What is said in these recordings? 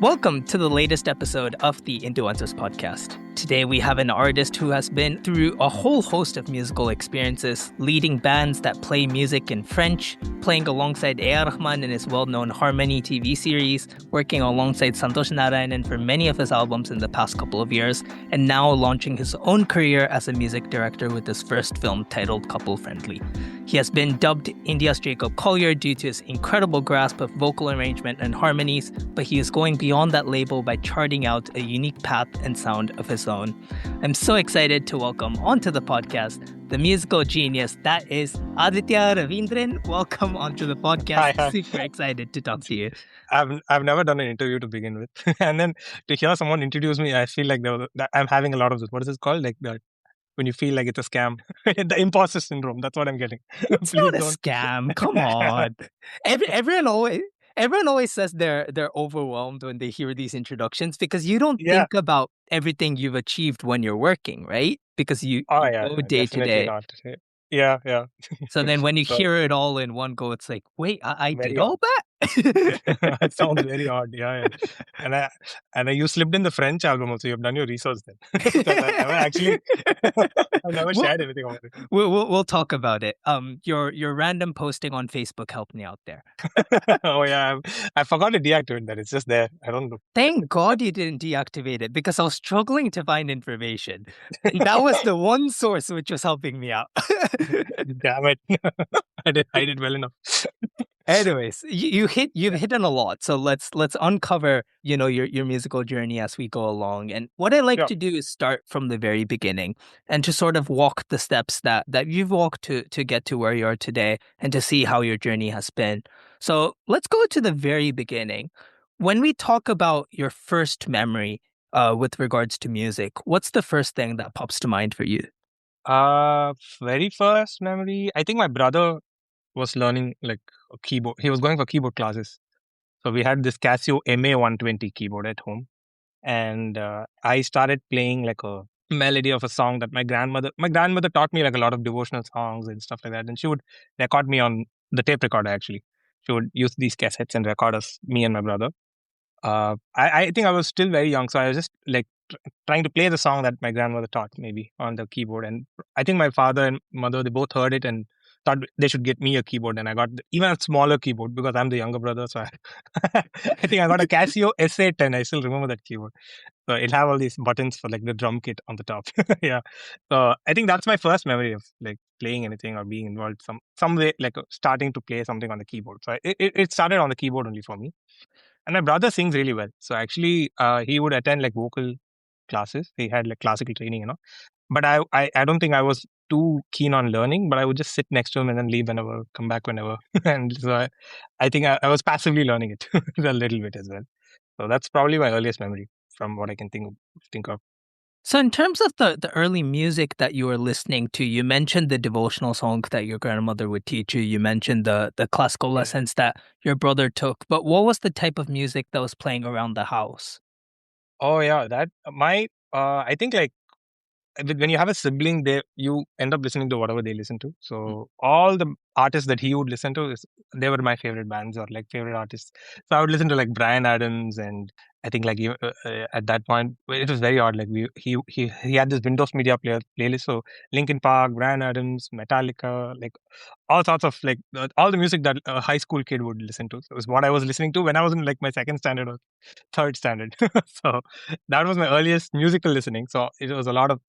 Welcome to the latest episode of the Indoencers Podcast. Today we have an artist who has been through a whole host of musical experiences, leading bands that play music in French, playing alongside A.R. Rahman in his well-known Harmony TV series, working alongside Santhosh Narayanan for many of his albums in the past couple of years, and now launching his own career as a music director with his first film titled Couple Friendly. He has been dubbed India's Jacob Collier due to his incredible grasp of vocal arrangement and harmonies, but he is going beyond that label by charting out a unique path and sound of his own. I'm so excited to welcome onto the podcast the musical genius that is Aditya Ravindran. Welcome onto the podcast. Hi. Super excited to talk to you. I've never done an interview to begin with, and then to hear someone introduce me, I feel like I'm having a lot of this. What is this called? Like that when you feel like it's a scam, the imposter syndrome. That's what I'm getting. It's not a scam. Come on. Everyone always says they're overwhelmed when they hear these introductions because you don't Yeah. think about everything you've achieved when you're working, right? Because you Oh yeah. go day to Definitely day. not. Yeah. So then when you So hear it all in one go, it's like, wait, I very did odd. all that? It sounds very odd. Yeah. And you slipped in the French album also. You've done your research then. I've never We'll, shared anything about it. we'll talk about it. Your random posting on Facebook helped me out there. Oh yeah. I forgot to deactivate that. It's just there. I don't know. Thank God you didn't deactivate it because I was struggling to find information. And that was the one source which was helping me out. Damn it. I did well enough. Anyways, you've hit on a lot. So let's uncover, your musical journey as we go along. And what I like Yeah. to do is start from the very beginning and to sort of walk the steps that you've walked to get to where you are today and to see how your journey has been. So let's go to the very beginning. When we talk about your first memory with regards to music, what's the first thing that pops to mind for you? Very first memory. I think my brother was learning like a keyboard. He was going for keyboard classes. So we had this Casio MA120 keyboard at home. And I started playing like a melody of a song that my grandmother taught me like a lot of devotional songs and stuff like that. And she would record me on the tape recorder actually. She would use these cassettes and record us, me and my brother. I think I was still very young, so I was just like trying to play the song that my grandmother taught maybe on the keyboard. And I think my father and mother, they both heard it and thought they should get me a keyboard. And I got even a smaller keyboard because I'm the younger brother. So I think I got a Casio S810. I still remember that keyboard. So it'll have all these buttons for like the drum kit on the top. Yeah. So I think that's my first memory of like playing anything or being involved some way, like starting to play something on the keyboard. So it started on the keyboard only for me. And my brother sings really well. So actually, he would attend like vocal classes. He had like classical training. But I don't think I was too keen on learning, but I would just sit next to him and then leave whenever, come back whenever. And so I think I was passively learning it a little bit as well. So that's probably my earliest memory from what I can think of. So in terms of the early music that you were listening to, you mentioned the devotional songs that your grandmother would teach you. You mentioned the classical Yeah. lessons that your brother took. But what was the type of music that was playing around the house? Oh yeah, I think like when you have a sibling, you end up listening to whatever they listen to. So all the artists that he would listen to, they were my favorite bands or like favorite artists. So I would listen to like Bryan Adams, and I think like at that point it was very odd. Like he had this Windows Media Player playlist. So Linkin Park, Bryan Adams, Metallica, like all sorts of like all the music that a high school kid would listen to. So it was what I was listening to when I was in like my second standard or third standard. So that was my earliest musical listening. So it was a lot of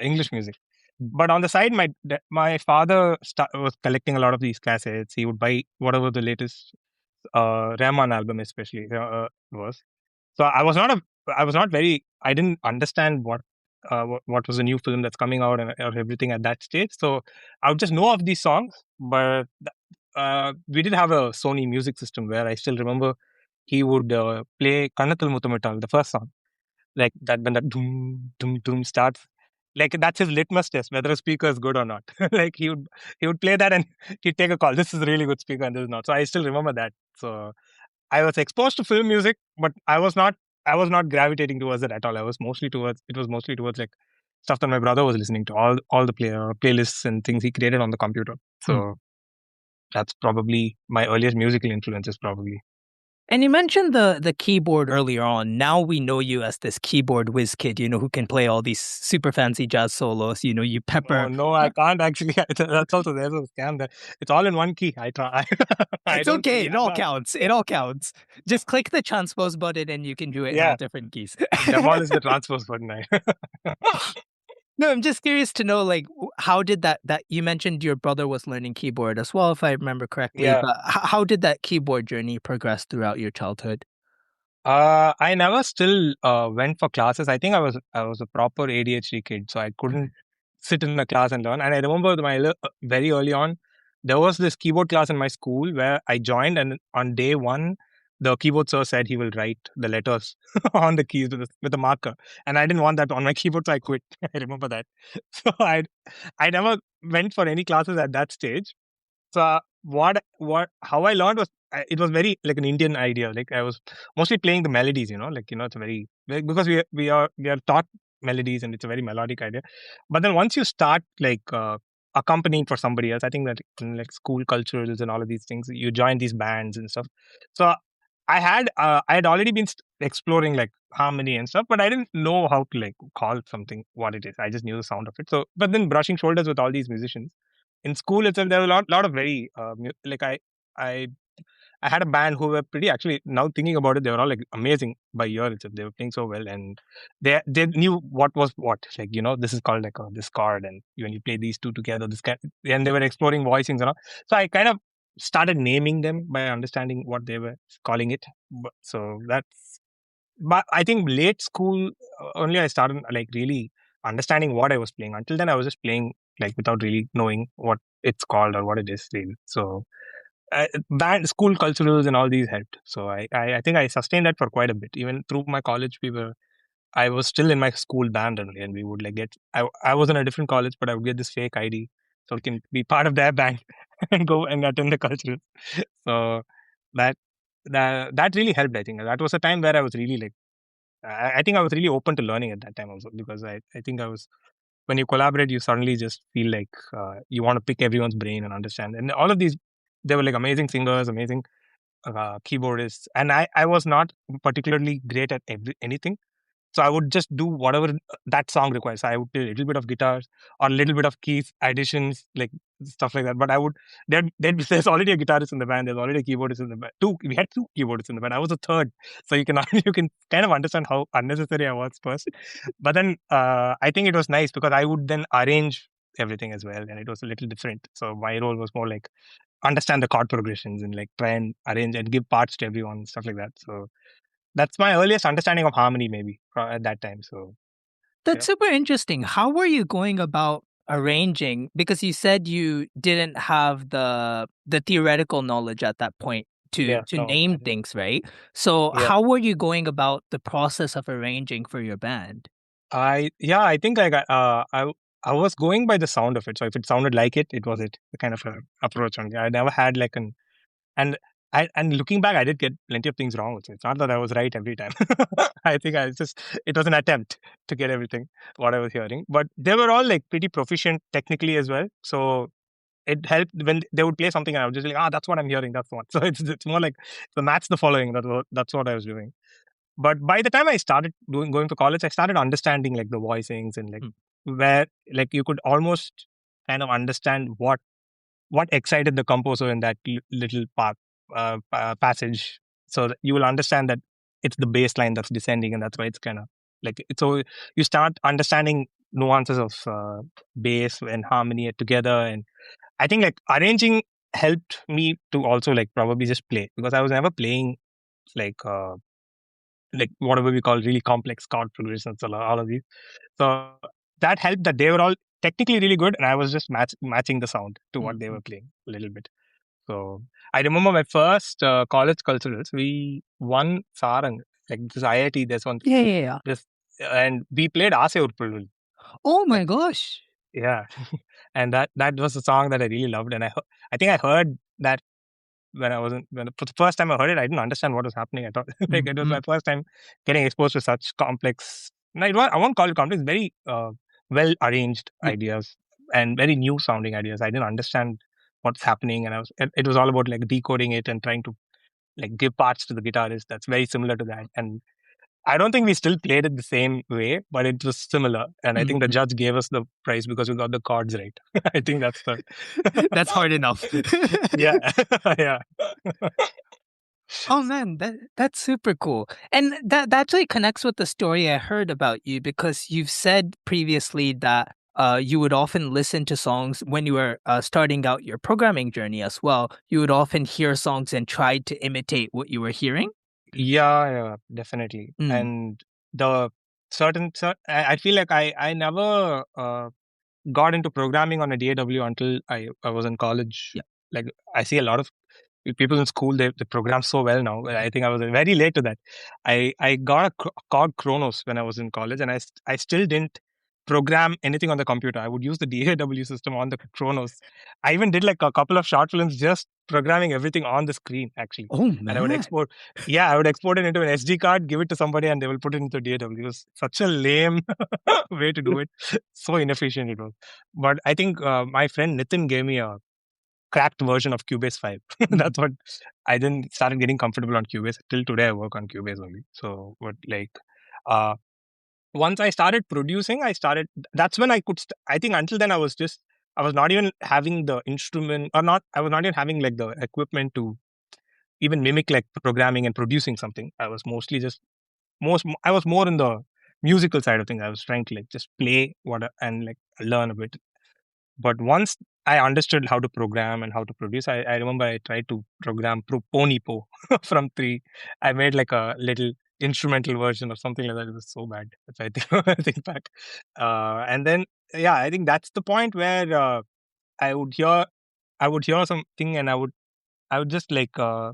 English music. But on the side, my father was collecting a lot of these cassettes. He would buy whatever the latest Rahman album, especially was. So I was not very. I didn't understand what was a new film that's coming out or everything at that stage. So I would just know of these songs. But we did have a Sony music system where I still remember he would play Kannathil Muthamittal, the first song, like that when that doom doom doom starts. Like that's his litmus test whether a speaker is good or not. Like he would play that and he'd take a call. This is a really good speaker and this is not. So I still remember that. So I was exposed to film music, but I was not gravitating towards it at all. It was mostly towards like stuff that my brother was listening to, all the playlists and things he created on the computer. So that's probably my earliest musical influences probably. And you mentioned the keyboard earlier on. Now we know you as this keyboard whiz kid, who can play all these super fancy jazz solos. You Oh pepper. no, I can't actually. That's also there's a scam there. It's all in one key. I try. I It's don't okay. really It have all that. counts. It all counts. Just click the transpose button and you can do it in all Yeah, different keys. demolish the transpose button. No, I'm just curious to know, like, how did that you mentioned your brother was learning keyboard as well, if I remember correctly, Yeah. but how did that keyboard journey progress throughout your childhood? I never still went for classes. I think I was a proper ADHD kid, so I couldn't sit in a class and learn. And I remember very early on, there was this keyboard class in my school where I joined, and on day one, the keyboard sir said he will write the letters on the keys with a marker, and I didn't want that on my keyboard, so I quit. I remember that. So I never went for any classes at that stage. So how I learned was it was very like an Indian idea. Like I was mostly playing the melodies, it's a because we are taught melodies and it's a very melodic idea. But then once you start like accompanying for somebody else, I think that in like school cultures and all of these things, you join these bands and stuff. So I had already been exploring like harmony and stuff, but I didn't know how to like call something what it is. I just knew the sound of it. So, but then brushing shoulders with all these musicians in school itself, there were a lot of very like I I had a band who were pretty actually now thinking about it, they were all like amazing by year itself. They were playing so well and they knew what was what. Like, this is called like this chord and when you play these two together, this kind and they were exploring voicings and all. So I kind of started naming them by understanding what they were calling it. So that's but I think late school only I started like really understanding what I was playing. Until then I was just playing like without really knowing what it's called or what it is really. So band school culturals and all these helped. So I think I sustained that for quite a bit. Even through my college, I was still in my school band only, and we would like I was in a different college, but I would get this fake ID so I can be part of their band and go and attend the culturals. So that that really helped. I think that was a time where I was really like I think I was really open to learning at that time also because I think I was when you collaborate, you suddenly just feel like you want to pick everyone's brain and understand. And all of these, they were like amazing singers, amazing keyboardists, and I was not particularly great at anything. So I would just do whatever that song requires. So I would play a little bit of guitars or a little bit of keys additions, like stuff like that. But I would there's already a guitarist in the band. There's already a keyboardist in the band. We had two keyboardists in the band. I was a third, so you can you can kind of understand how unnecessary I was first. But then I think it was nice because I would then arrange everything as well, and it was a little different. So my role was more like understand the chord progressions and like try and arrange and give parts to everyone, stuff like that. So that's my earliest understanding of harmony, maybe at that time. So That's yeah, super interesting. How were you going about arranging? Because you said you didn't have the theoretical knowledge at that point to yeah, to no, I name didn't. things, right? So Yeah, how were you going about the process of arranging for your band? I think like I was going by the sound of it. So if it sounded like it was it. The kind of approach on it. I never had like an and and looking back, I did get plenty of things wrong. So it's not that I was right every time. I think it was an attempt to get everything what I was hearing, but they were all like pretty proficient technically as well. So it helped when they would play something and I was just like, that's what I'm hearing. That's what. So it's more like the match the following. That's what I was doing. But by the time I started going to college, I started understanding like the voicings and like Mm. where like you could almost kind of understand what excited the composer in that little part passage. So that you will understand that it's the bass line that's descending, and that's why it's kind of like it's so you start understanding nuances of bass and harmony together. And I think like arranging helped me to also like probably just play because I was never playing like whatever we call really complex chord progressions all of these. So that helped that they were all technically really good, and I was just matching the sound to what they Mm-hmm. were playing a little bit. So I remember my first college culturals. We won Sarang, like this IIT. There's one Yeah, yeah, yeah. this, and we played Aase Urpulul. Oh Like my gosh. yeah, and that was a song that I really loved, and I think I heard that when I wasn't when for the first time I heard it, I didn't understand what was happening. I thought like it was Mm-hmm. my first time getting exposed to such complex. No, I won't call it complex. Very well arranged Yeah. ideas and very new sounding ideas. I didn't understand what's happening, and it was all about like decoding it and trying to like give parts to the guitarist. That's very similar to that. And I don't think we still played it the same way, but it was similar. And I think the judge gave us the prize because we got the chords right. I think that's the. That's hard enough. Yeah. Yeah. Oh man, that's super cool. And that actually connects with the story I heard about you, because you've said previously that you would often listen to songs when you were starting out your programming journey as well. You would often hear songs and try to imitate what you were hearing. Yeah, yeah, definitely. Mm. And the I feel like I never got into programming on a DAW until I was in college. Yeah. Like I see a lot of people in school, they program so well now. I think I was very late to that. I got a called Chronos when I was in college, and I still didn't program anything on the computer. I would use the DAW system on the Chronos. I even did like a couple of short films just programming everything on the screen actually. Oh And I would man. I would export it into an SD card, give it to somebody, and they will put it into DAW. It was such a lame way to do it. So inefficient it was. But I think my friend Nitin gave me a cracked version of Cubase 5. That's what I then started getting comfortable on Cubase. Till today, I work on Cubase only. So, but like, uh, once I started producing, that's when I could, I think until then, I was not even having the instrument or not, I was not even having like the equipment to even mimic like programming and producing something. I was mostly I was more in the musical side of things. I was trying to like just play and like learn a bit. But once I understood how to program and how to produce, I remember I tried to program Ponypo from 3. I made like a little instrumental version or something like that. It was so bad. If I think, I think back. And then, yeah, I think that's the point where I would hear, I would hear something, and I would just like try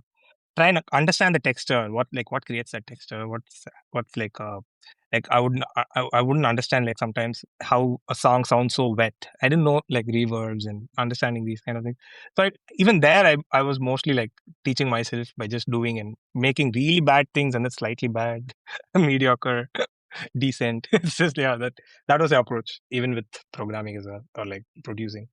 and understand the texture, what creates that texture, what's like I wouldn't understand like sometimes how a song sounds so wet. I didn't know like reverbs and understanding these kind of things. So even there I was mostly like teaching myself by just doing and making really bad things and then slightly bad, mediocre, decent. It's just, yeah, that was the approach even with programming as well, or like producing.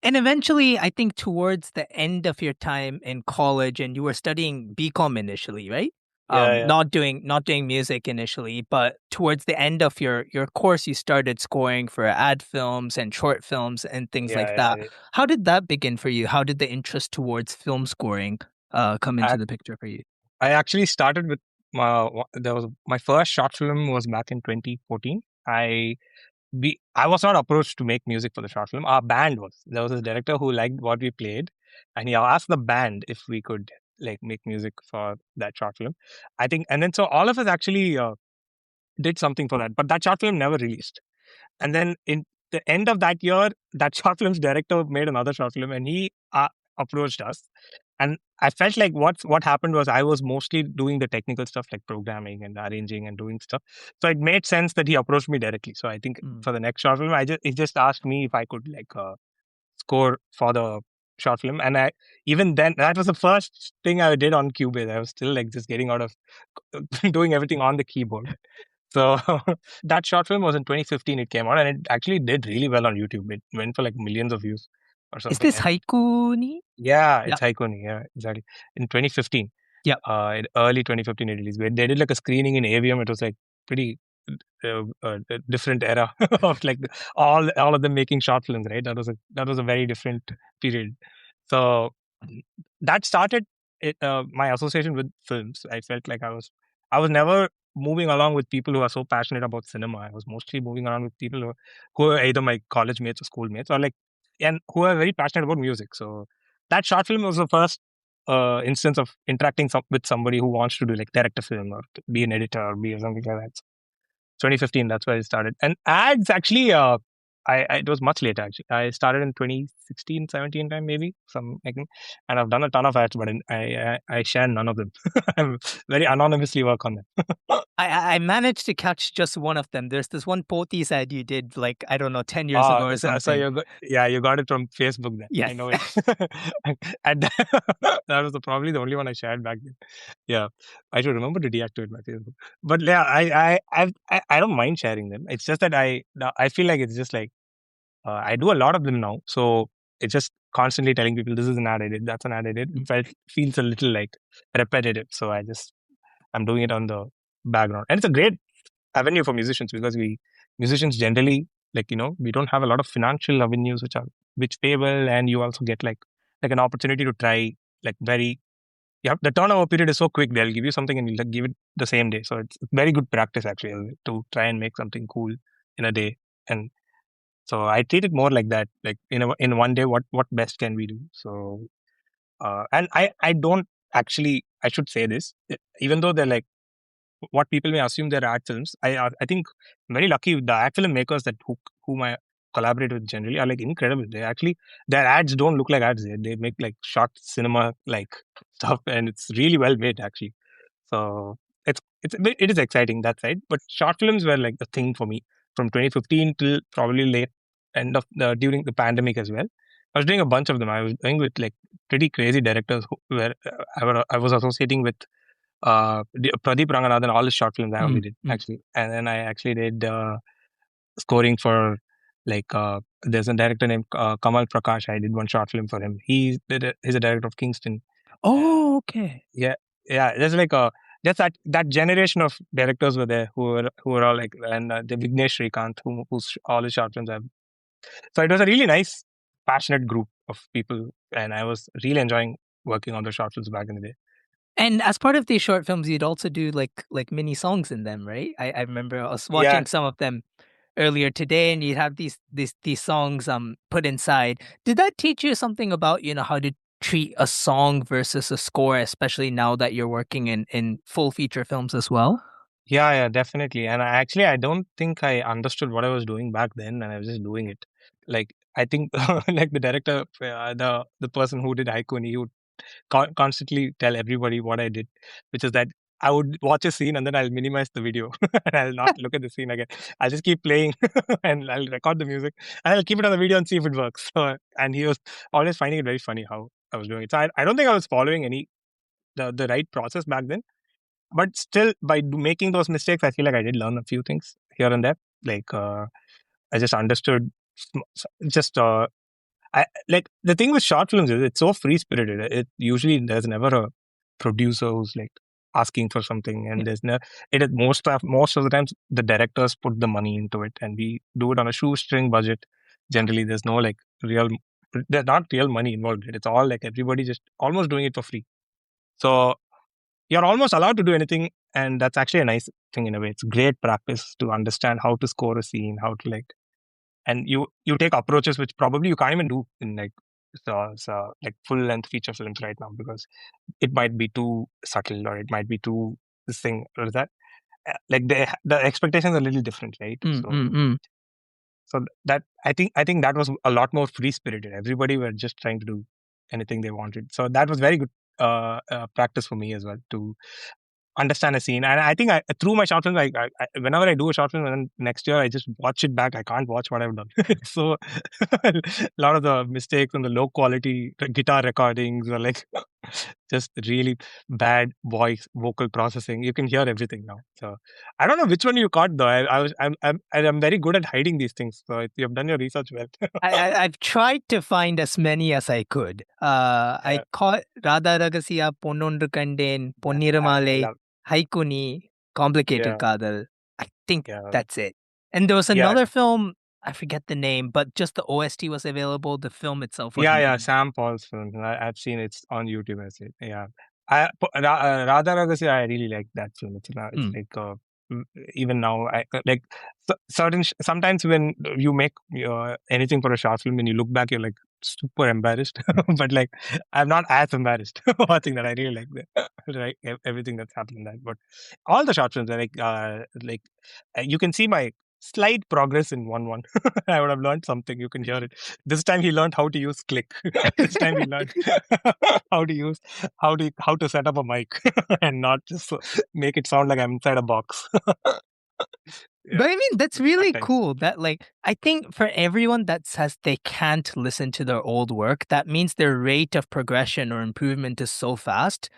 And eventually, I think towards the end of your time in college, and you were studying BCom initially, right? Yeah, Not doing music initially, but towards the end of your course, you started scoring for ad films and short films and things like yeah, that. yeah. How did that begin for you? How did the interest towards film scoring come into I, the picture for you? I actually started with my first short film was back in 2014. I was not approached to make music for the short film. Our band was. There was this director who liked what we played, and he asked the band if we could like make music for that short film. I think, and then so all of us actually did something for that, but that short film never released. And then in the end of that year, that short film's director made another short film, and he approached us. And I felt like what happened was I was mostly doing the technical stuff like programming and arranging and doing stuff. So it made sense that he approached me directly. So I think Mm. for the next short film, he just asked me if I could like score for the short film. And I even then that was the first thing I did on Cubase. I was still like just getting out of doing everything on the keyboard. So that short film was in 2015. It came out and it actually did really well on YouTube. It went for like millions of views or Is something. this haiku ni? Yeah, Yeah. it's Haikoni. Yeah, exactly. In 2015, Yeah. in early 2015, it released. They did like a screening in Avium. It was like pretty a different era of like all of them making short films. Right, that was a very different period. So that started my association with films. I felt like I was never moving along with people who are so passionate about cinema. I was mostly moving around with people who are either my college mates or schoolmates, or like, and who are very passionate about music. So that short film was the first instance of interacting with somebody who wants to do like direct a film or to be an editor or be something like that. 2015, that's where it started. And ads actually, it was much later actually. I started in 2016, 17 time maybe, some I think, and I've done a ton of ads, but I share none of them. I'm very anonymously work on them. I managed to catch just one of them. There's this one Pothys ad you did like, I don't know, 10 years ago Ah, or so something. you got it from Facebook then. I Yes. know it. And that was probably the only one I shared back then. Yeah, I should remember to deactivate my Facebook. But yeah, I don't mind sharing them. It's just that I feel like it's just like I do a lot of them now, so it's just constantly telling people this is an ad I did, that's an ad I did. Feels a little like repetitive. So I'm doing it on the background. And it's a great avenue for musicians because musicians generally, like, we don't have a lot of financial avenues which pay well, and you also get like an opportunity to try like the turnover period is so quick. They'll give you something and you'll like, give it the same day. So it's very good practice actually to try and make something cool in a day. And so I treat it more like that, like in one day, what best can we do? So and I don't actually, I should say this, even though they're like what people may assume they're ad films. I think I'm very lucky with the ad film makers that whom I collaborate with generally are like incredible. They actually, their ads don't look like ads. They make like short cinema like stuff, and it's really well made actually. So it is exciting that side. But short films were like the thing for me from 2015 till probably late end of during the pandemic as well. I was doing a bunch of them. I was doing with like pretty crazy directors where I was associating with Pradeep Ranganathan, all his short films I only did actually. And then I actually did scoring for like there's a director named Kamal Prakash. I did one short film for him. He's a director of Kingston. Oh, okay. Yeah. There's like just that generation of directors were there who were all like, and the Vignesh Shrikant, who's all his short films have. So it was a really nice, passionate group of people, and I was really enjoying working on the short films back in the day. And as part of these short films, you'd also do like mini songs in them, right? I remember I was watching some of them earlier today, and you'd have these songs put inside. Did that teach you something about how to treat a song versus a score, especially now that you're working in full feature films as well? Yeah, definitely. And I don't think I understood what I was doing back then, and I was just doing it. Like I think, like the director, the person who did Haiku, he would constantly tell everybody what I did, which is that I would watch a scene and then I'll minimize the video and I'll not look at the scene again. I'll just keep playing and I'll record the music and I'll keep it on the video and see if it works. So, and he was always finding it very funny how I was doing it. So I don't think I was following the right process back then. But still, by making those mistakes, I feel like I did learn a few things here and there. Like I just understood just like the thing with short films is it's so free spirited. It usually there's never a producer who's like asking for something, and there's no. It is most of the times the directors put the money into it, and we do it on a shoestring budget. Generally, there's no like there's not real money involved. It's all like everybody just almost doing it for free. So you're almost allowed to do anything, and that's actually a nice thing in a way. It's great practice to understand how to score a scene, how to like, and you take approaches which probably you can't even do in like like full length feature films right now because it might be too subtle or it might be too this thing or that. Like the expectations are a little different, right? So that I think that was a lot more free spirited. Everybody were just trying to do anything they wanted. So that was very good practice for me as well to understand a scene. And I think through my short films, whenever I do a short film, and then next year I just watch it back. I can't watch what I've done. So a lot of the mistakes and the low quality guitar recordings or like just really bad vocal processing. You can hear everything now. So I don't know which one you caught though. I'm very good at hiding these things. So you've done your research well. I've tried to find as many as I could. I caught Radha Ragasya, Ponnondu Kanden, Ponniramale, Haikuni, Complicated Kadal. I think that's it. And there was another film, I forget the name, but just the OST was available. The film itself wasn't. Sam Paul's film. I've seen it on YouTube. I see. Yeah. Radha Ragasya, I really like that film. It's like even now, I like sometimes when you make anything for a short film and you look back, you're like super embarrassed. But like I'm not as embarrassed watching that. I really like that, right? Everything that's happened in that. But all the short films are like you can see my slight progress in one. I would have learned something. You can hear it. This time he learned how to use click. This time he learned how to set up a mic and not just make it sound like I'm inside a box. But I mean, that's really cool that like, I think for everyone that says they can't listen to their old work, that means their rate of progression or improvement is so fast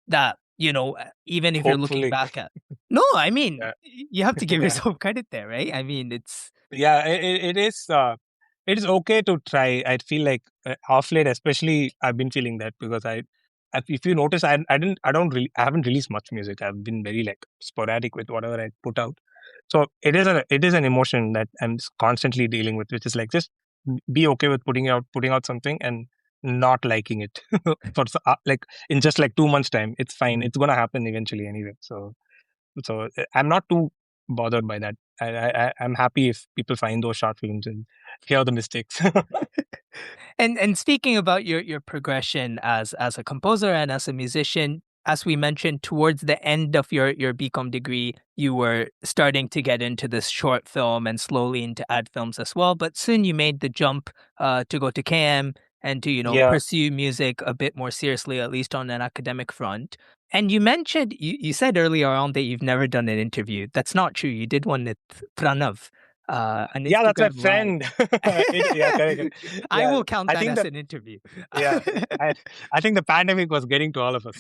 that, even if you're looking back at, no, I mean, you have to give yourself credit there, right? I mean, it's. Yeah, it is. it is okay to try. I feel like off late, especially, I've been feeling that because if you notice, I haven't released much music. I've been very like sporadic with whatever I put out. So it is an emotion that I'm constantly dealing with, which is like just be okay with putting out something and not liking it like in just like 2 months time. It's fine. It's gonna happen eventually anyway. So I'm not too bothered by that. I'm happy if people find those short films and hear the mistakes. And speaking about your progression as a composer and as a musician, as we mentioned, towards the end of your BCom degree, you were starting to get into this short film and slowly into ad films as well. But soon you made the jump to go to KM and to Yeah, pursue music a bit more seriously, at least on an academic front. And you mentioned you said earlier on that you've never done an interview. That's not true. You did one with Pranav, an yeah, that's my Instagram live. friend. Yeah, correct. I Yeah, will count I that think as that an interview. yeah, I I think the pandemic was getting to all of us.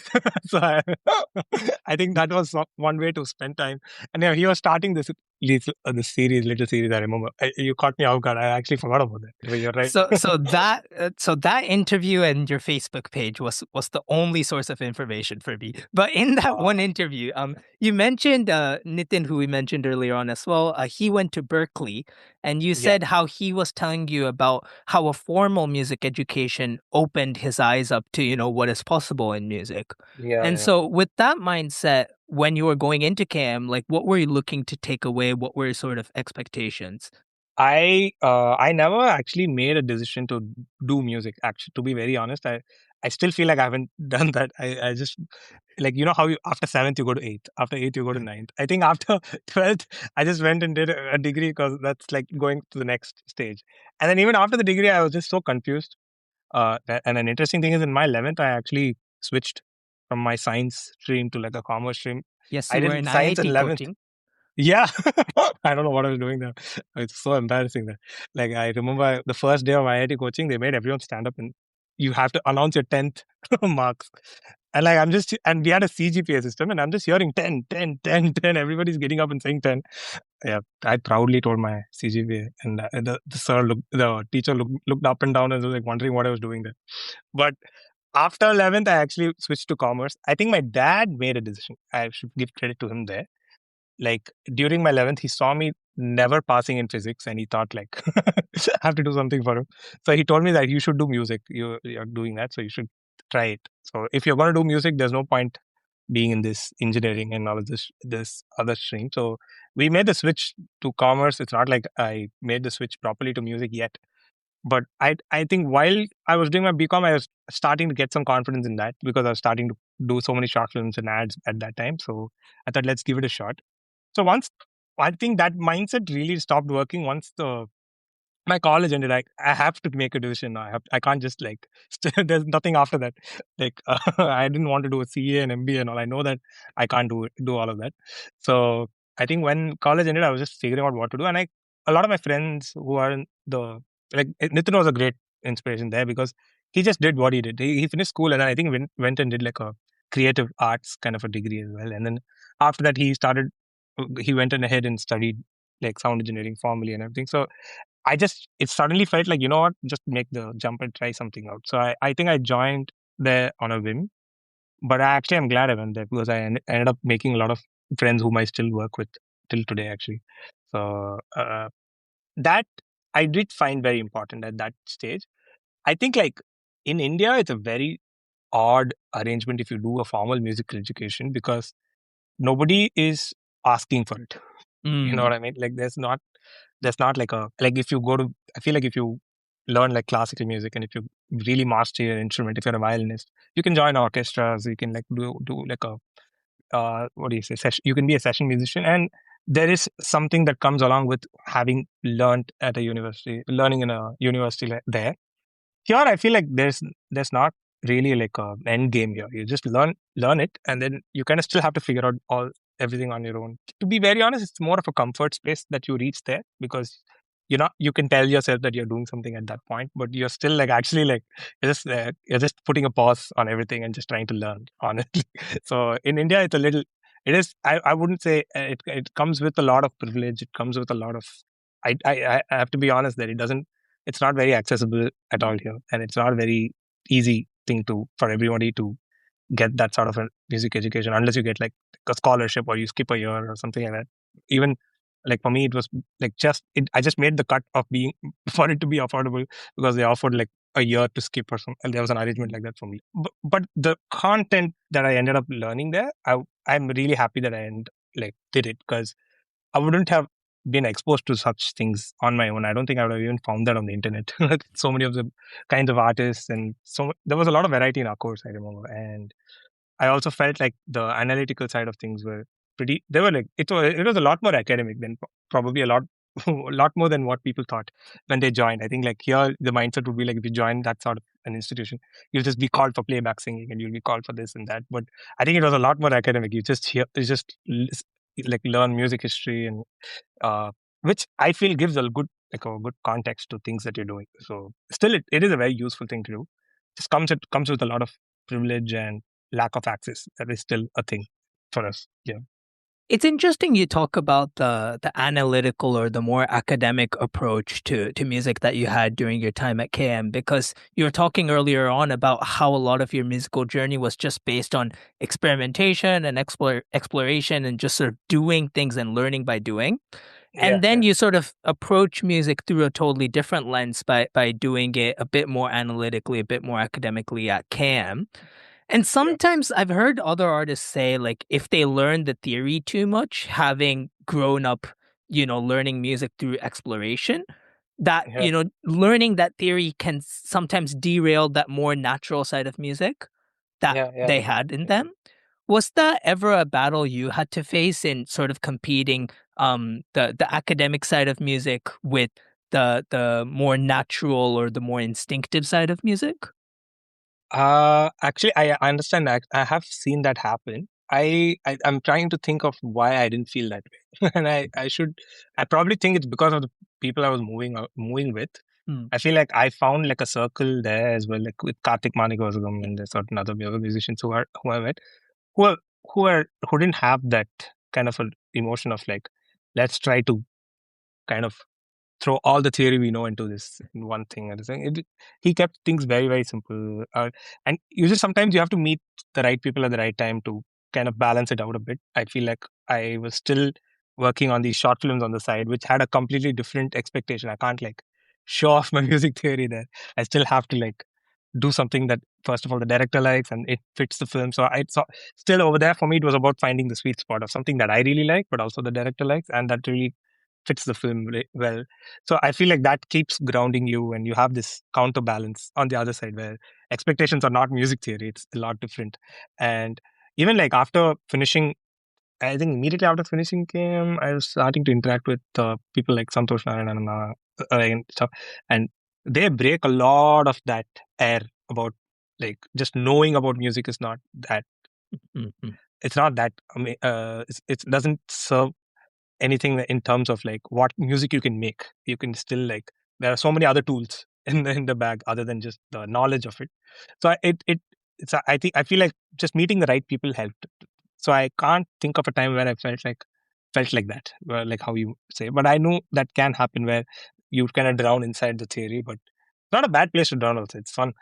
So I think that was one way to spend time. And yeah, he was starting this little series. I remember. You caught me off guard. I actually forgot about that. But you're right. So that interview and your Facebook page was the only source of information for me. But in that Uh, one interview, you mentioned Nitin, who we mentioned earlier on as well. He went to Berkeley, and you yeah, said how he was telling you about how a formal music education opened his eyes up to what is possible in music. yeah, And yeah. so, with that mindset, when you were going into CAM, like what were you looking to take away? What were your sort of expectations? I never actually made a decision to do music. Actually, to be very honest, I still feel like I haven't done that. I just like how you after seventh you go to eighth, after eighth you go to ninth. I think after 12th I just went and did a degree because that's like going to the next stage. And then even after the degree, I was just so confused. And an interesting thing is in my 11th, I actually switched from my science stream to like a commerce stream. Yes, I you were in did science in IIT 11th. coaching. Yeah, I don't know what I was doing there. It's so embarrassing that, like, I remember the first day of IIT coaching, they made everyone stand up and you have to announce your 10th marks. And like, and we had a CGPA system, and I'm just hearing 10, 10, 10, 10. Everybody's getting up and saying 10. Yeah, I proudly told my CGPA, and the teacher looked up and down and was like wondering what I was doing there. But after 11th, I actually switched to commerce. I think my dad made a decision. I should give credit to him there. Like during my 11th, he saw me never passing in physics, and he thought like I have to do something for him. So he told me that you should do music. You're doing that, so you should try it. So if you're going to do music, there's no point being in this engineering and all of this other stream. So we made the switch to commerce. It's not like I made the switch properly to music yet, but I think while I was doing my BCom, I was starting to get some confidence in that because I was starting to do so many short films and ads at that time. So I thought, let's give it a shot. So once I think that mindset really stopped working once the my college ended. I have to make a decision now. I can't just like there's nothing after that. Like I didn't want to do a CA and MBA and all. I know that I can't do all of that. So I think when college ended, I was just figuring out what to do. And a lot of my friends who are in the like Nitin was a great inspiration there because he just did what he did. He finished school and then I think went and did like a creative arts kind of a degree as well. And then after that, he went on ahead and studied like sound engineering formally and everything. So it suddenly felt like, you know what, just make the jump and try something out. So I think I joined there on a whim, but I actually am glad I went there because ended up making a lot of friends whom I still work with till today, actually. So that I did find very important at that stage. I think like in India, it's a very odd arrangement if you do a formal musical education because nobody is asking for it. You know Mm. what I mean? Like there's not like if you go to I feel like if you learn like classical music and if you really master your instrument, if you're a violinist, you can join orchestras, you can like do like a what do you say, session, you can be a session musician, and there is something that comes along with having learned at a university, learning in a university there. Here, I feel like there's not really like a end game here. You just learn it, and then you kind of still have to figure out everything on your own. To be very honest, it's more of a comfort space that you reach there because you can tell yourself that you're doing something at that point, but you're still like actually like you're just putting a pause on everything and just trying to learn honestly. So in India, it's a little. It is. I wouldn't say it comes with a lot of privilege. It comes with a lot of. I have to be honest that it doesn't. it's not very accessible at all here, and it's not a very easy thing to for everybody to get that sort of a music education unless you get like a scholarship or you skip a year or something like that. Even like for me, it was like I just made the cut of being for it to be affordable because they offered like a year to skip or something. And there was an arrangement like that for me. But the content that I ended up learning there, I'm really happy that like did it because I wouldn't have been exposed to such things on my own. I don't think I would have even found that on the internet. So many of the kinds of artists, and so there was a lot of variety in our course, I remember. And I also felt like the analytical side of things were pretty. They were like it was a lot more academic than probably a lot a lot more than what people thought when they joined. I think like here the mindset would be like if you join that sort of an institution, you'll just be called for playback singing and you'll be called for this and that. But I think it was a lot more academic. Like learn music history and uh, which I feel gives a good context to things that you're doing. So still, it is a very useful thing to do. Just comes with a lot of privilege and lack of access. That is still a thing for us. Yeah, It's interesting you talk about the analytical or the more academic approach to music that you had during your time at KM, because you were talking earlier on about how a lot of your musical journey was just based on experimentation and exploration and just sort of doing things and learning by doing. yeah, And then yeah, you sort of approach music through a totally different lens by doing it a bit more analytically, a bit more academically at KM. And yeah, sometimes I've heard other artists say, like, if they learn the theory too much, having grown up, learning music through exploration, that, yeah, learning that theory can sometimes derail that more natural side of music that yeah, yeah, they had in them. Was that ever a battle you had to face in sort of competing the academic side of music with the more natural or the more instinctive side of music? Actually, I understand that. I have seen that happen. I'm trying to think of why I didn't feel that way, and I probably think it's because of the people I was moving with. Mm. I feel like I found like a circle there as well, like with Karthik Manikosagam and there's certain other musicians who I met who are who didn't have that kind of a emotion of like let's try to kind of throw all the theory we know into this in one thing. He kept things very, very simple. And usually sometimes you have to meet the right people at the right time to kind of balance it out a bit. I feel like I was still working on these short films on the side, which had a completely different expectation. I can't like show off my music theory there. I still have to like do something that first of all the director likes and it fits the film. So I saw still over there for me it was about finding the sweet spot of something that I really like, but also the director likes, and that really fits the film well. So I feel like that keeps grounding you, and you have this counterbalance on the other side where expectations are not music theory; it's a lot different. And even like after finishing, I think immediately after finishing game, I was starting to interact with people like Santhosh Narayanan and stuff, and they break a lot of that air about like just knowing about music is not that. Mhm. It's not that. It doesn't serve anything in terms of like what music you can make. You can still like there are so many other tools in the bag other than just the knowledge of it. So I think I feel like just meeting the right people helped. So I can't think of a time where I felt like that, like how you say. But I know that can happen where you kind of drown inside the theory, but it's not a bad place to drown. Also, it's fun.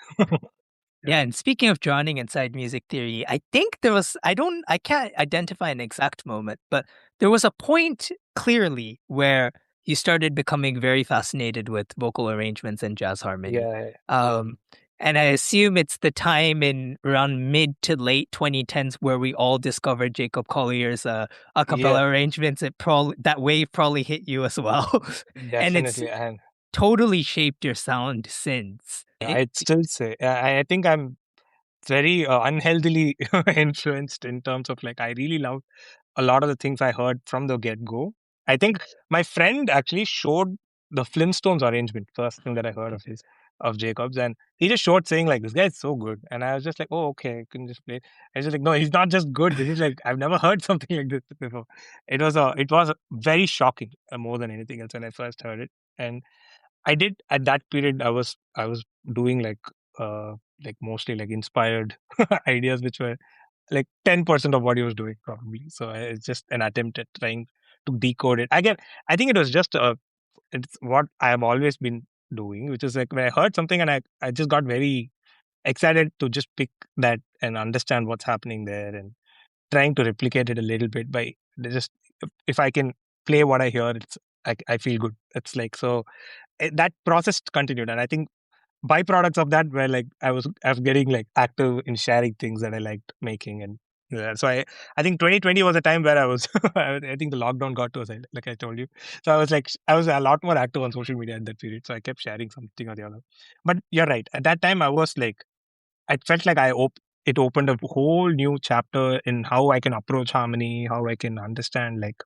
Yeah, Yeah, and speaking of drowning inside music theory, I think I can't identify an exact moment, but there was a point clearly where you started becoming very fascinated with vocal arrangements and jazz harmony. yeah, Um, and I assume it's the time in around mid to late 2010s where we all discovered Jacob Collier's a yeah, cappella arrangements. That wave probably hit you as well, and it's definitely. And totally shaped your sound since. I'd still say I think I'm very unhealthily influenced in terms of like I really love a lot of the things I heard from the get go. I think my friend actually showed the Flintstones arrangement, first thing that I heard of his of Jacob's, and he just showed saying like this guy is so good, and I was just like, oh okay, I can just play. I was just like, no, he's not just good. This is like I've never heard something like this before. It was very shocking more than anything else when I first heard it, and I did at that period. I was doing like mostly like inspired ideas, which were like 10% of what he was doing probably. So it's just an attempt at trying to decode it. Again, I think it was just it's what I have always been doing, which is like when I heard something and I just got very excited to just pick that and understand what's happening there and trying to replicate it a little bit by just if I can play what I hear, I feel good. It's like so that process continued, and I think byproducts of that were like I was getting like active in sharing things that I liked making and. Yeah, so I think 2020 was a time where I was I think the lockdown got to us like I told you, so I was a lot more active on social media at that period, so I kept sharing something or the other. But you're right, at that time I was like I felt like it opened a whole new chapter in how I can approach harmony, how I can understand like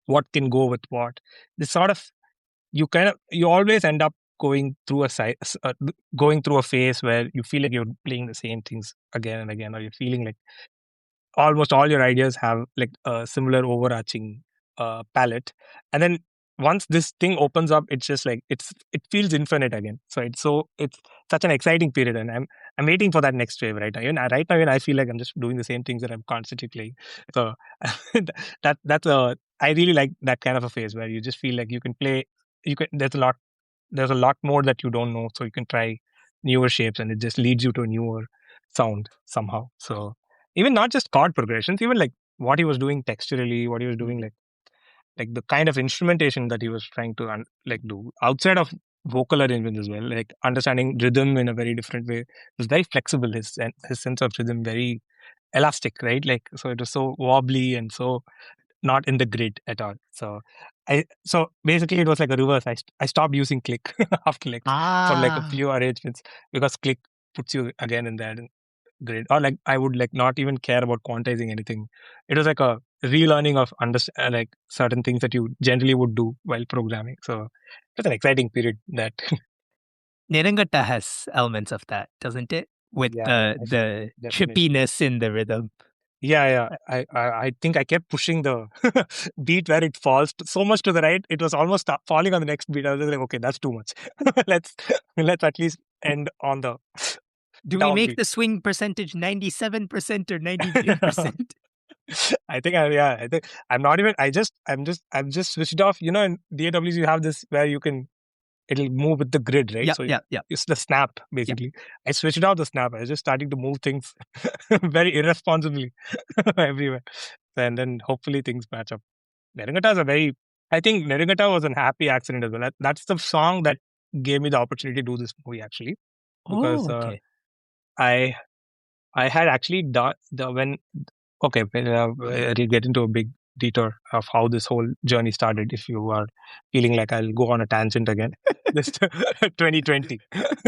what can go with what. This sort of you always end up going through a phase where you feel like you're playing the same things again and again, or you're feeling like almost all your ideas have like a similar overarching palette, and then once this thing opens up, it's just like it feels infinite again. So it's such an exciting period, and I'm waiting for that next wave. Right now, even I feel like I'm just doing the same things that I'm constantly playing. So that's a I really like that kind of a phase where you just feel like you can play. You can there's a lot more that you don't know, so you can try newer shapes, and it just leads you to a newer sound somehow. So even not just chord progressions, even like what he was doing texturally, what he was doing like the kind of instrumentation that he was trying to like do outside of vocal arrangements as well, like understanding rhythm in a very different way. It was very flexible. His sense of rhythm very elastic, right? Like so it was so wobbly and so not in the grid at all. So basically it was like a reverse. I stopped using click after like for like a Ah, few arrangements because click puts you again in that grid, or like I would like not even care about quantizing anything. It was like a relearning of understand like certain things that you generally would do while programming. So it was an exciting period that Nirangata has elements of that, doesn't it? With yeah, the definitely. chippiness in the rhythm. Yeah. I think I kept pushing the beat where it falls so much to the right. It was almost falling on the next beat. I was just like, okay, that's too much. let's let's at least end on the Do we make downbeat. the swing percentage 97% or 93%? I think I'm not even. I'm just switched off. You know, in DAWs you have this where it'll move with the grid, right? Yeah, So yeah, yeah, it's the snap yeah. basically. I switched off the snap. I was just starting to move things very irresponsibly everywhere, and then hopefully things match up. Nerengata is a very. I think Nerengata was an happy accident as well. That's the song that gave me the opportunity to do this movie actually, because Oh, okay. I I had actually done the when okay, we'll get into a big detour of how this whole journey started. If you are feeling like I'll go on a tangent again, this 2020.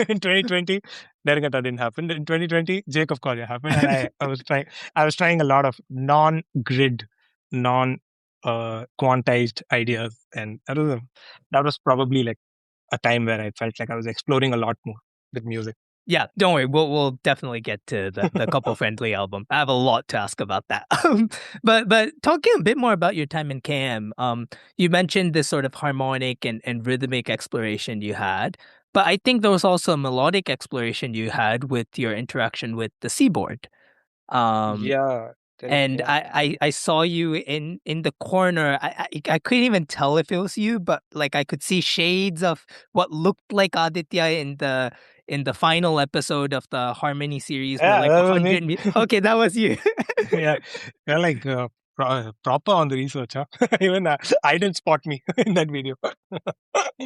In 2020, Nerengata didn't happen. In 2020, Jacob Collier happened, and I was trying a lot of non-grid, non quantized ideas, and that was probably like a time where I felt like I was exploring a lot more with music. Yeah, don't worry. We'll definitely get to the couple friendly album. I have a lot to ask about that. But talking a bit more about your time in KM, you mentioned this sort of harmonic and rhythmic exploration you had, but I think there was also a melodic exploration you had with your interaction with the seaboard. Um, Yeah, and yeah. I saw you in the corner. I couldn't even tell if it was you, but like I could see shades of what looked like Aditya in the final episode of the Harmony series, where Yeah, like that was me. 100. Okay, that was you. Yeah, you're like proper on the research, huh? Even I didn't spot me in that video.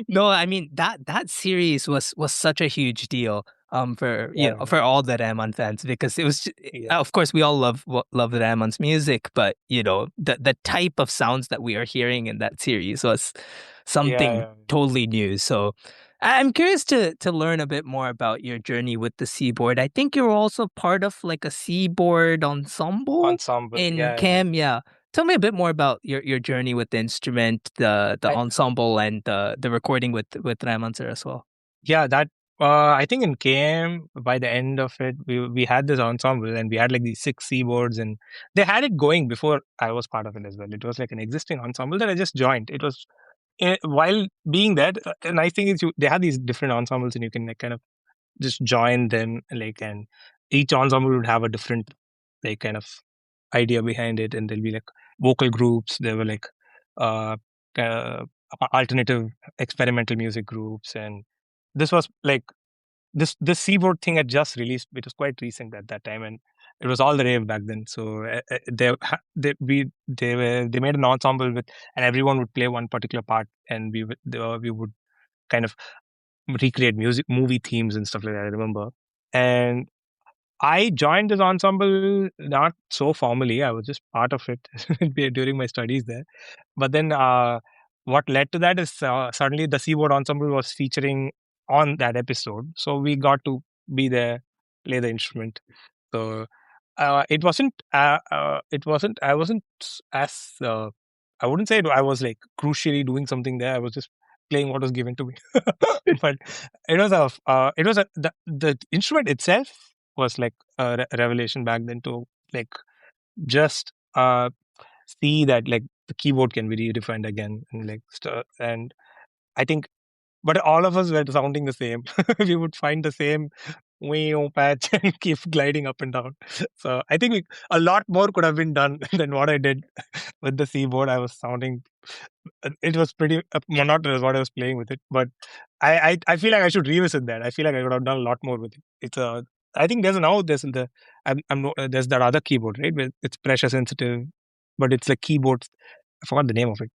No, I mean that series was such a huge deal for Yeah, for all the Rahman fans, because it was yeah, of course we all love Rahman's music, but the type of sounds that we are hearing in that series was something yeah. totally new. So I'm curious to learn a bit more about your journey with the Seaboard. I think you're also part of like a Seaboard ensemble Ensemble. in Yeah. Cam. Yeah. Tell me a bit more about your journey with the instrument, the I, ensemble, and the recording with Rahman sir as well. yeah, that I think in KM by the end of it, we had this ensemble and we had like these six keyboards, and they had it going before I was part of it as well. It was like an existing ensemble that I just joined. It was while being there, the nice thing is they have these different ensembles and you can like kind of just join them like, and each ensemble would have a different like kind of idea behind it, and there'll be like vocal groups. There were like uh, uh alternative experimental music groups, and this was like this Seaboard thing had just released. It was quite recent at that time, and it was all the rave back then. So they made an ensemble with, and everyone would play one particular part, and we would kind of recreate movie themes and stuff like that. I remember, and I joined this ensemble not so formally. I was just part of it during my studies there. But then what led to that is suddenly the Seaboard Ensemble was featuring on that episode. So we got to be there, play the instrument. So I wasn't as, I wouldn't say I was like crucially doing something there. I was just playing what was given to me. But the instrument itself was like a revelation back then to like just see that like the keyboard can be redefined again and and I think, but all of us were sounding the same. We would find the same wee patch and keep gliding up and down. So I think a lot more could have been done than what I did with the keyboard. I was sounding, it was pretty monotonous what I was playing with it. But I feel like I should revisit that. I feel like I could have done a lot more with it. It's a, I think there's that other keyboard, right? It's pressure sensitive, but it's a keyboard. I forgot the name of it.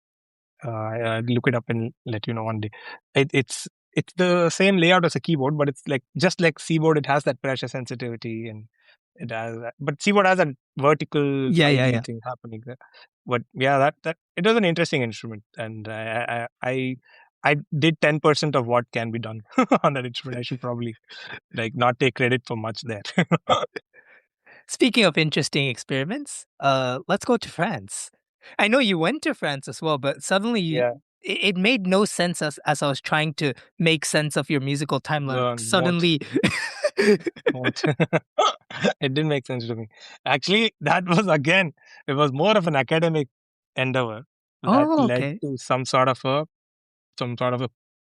I'll look it up and let you know one day. It's the same layout as a keyboard, but it's like just like Seaboard. It has that pressure sensitivity, and it has that. But Seaboard has that vertical slidey thing happening there. But yeah, that it was an interesting instrument, and I did 10% of what can be done on that instrument. I should probably like not take credit for much there. Speaking of interesting experiments, let's go to France. I know you went to France as well, but suddenly Yeah. it made no sense as I was trying to make sense of your musical timeline. Suddenly, What? It didn't make sense to me. Actually, that was again, it was more of an academic endeavor that led okay. to some sort of a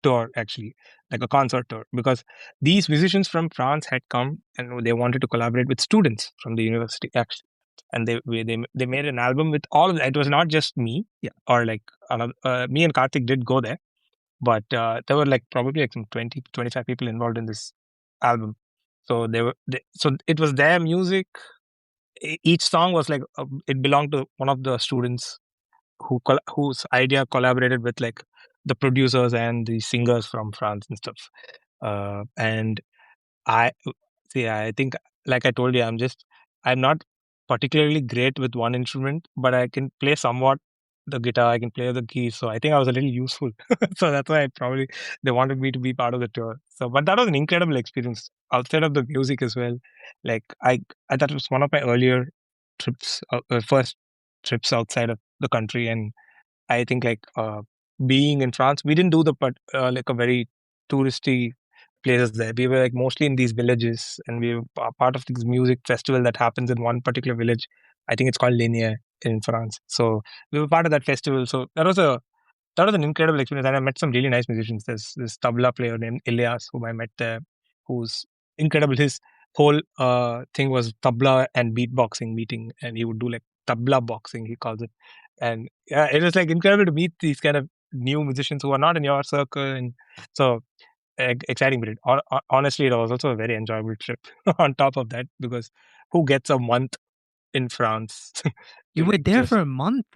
tour, actually, like a concert tour, because these musicians from France had come and they wanted to collaborate with students from the university, actually. And they made an album with all of that. It was not just me, or like me and Karthik did go there, but there were like probably like some 20, 25 people involved in this album. So so it was their music. Each song was like it belonged to one of the students whose idea collaborated with like the producers and the singers from France and stuff. And I see. I think, like I told you, I'm not particularly great with one instrument, but I can play somewhat the guitar. I can play the keys, so I think I was a little useful. So that's why they wanted me to be part of the tour. So, but that was an incredible experience outside of the music as well. Like I that was one of my earlier trips, first trips outside of the country, and I think like being in France, we didn't do like a very touristy places there. We were like mostly in these villages, and we were part of this music festival that happens in one particular village. I think it's called Ligne in France. So we were part of that festival. So that was an incredible experience, and I met some really nice musicians. There's this tabla player named Elias, whom I met there, who's incredible. His whole thing was tabla and beatboxing meeting, and he would do like tabla boxing, he calls it. And yeah, it was like incredible to meet these kind of new musicians who are not in your circle, and so exciting. But honestly, it was also a very enjoyable trip. On top of that, because who gets a month in France? You were there for a month?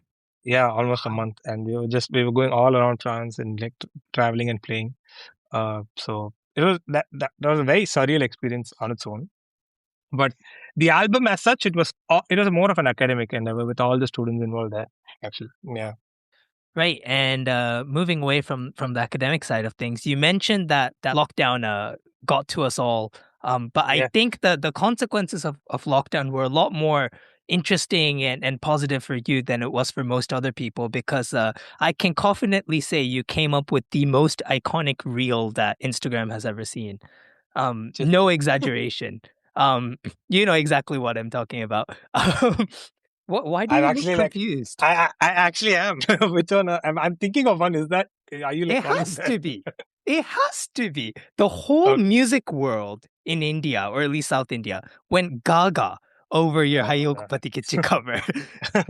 Yeah, almost a month, and we were going all around France and like traveling and playing. So it was that was a very surreal experience on its own. But the album as such, it was more of an academic endeavor with all the students involved there. Actually, yeah. Right. And moving away from the academic side of things, you mentioned that lockdown got to us all. But I think that the consequences of lockdown were a lot more interesting and positive for you than it was for most other people, because I can confidently say you came up with the most iconic reel that Instagram has ever seen. No exaggeration. You know exactly what I'm talking about. Why do I'm you actually look confused? I actually am. Which one? I'm thinking of one. Is that? Are you like It has to be. It has to be. The whole music world in India, or at least South India, went gaga over your Oh, Haiyo yeah. Pathikichu cover.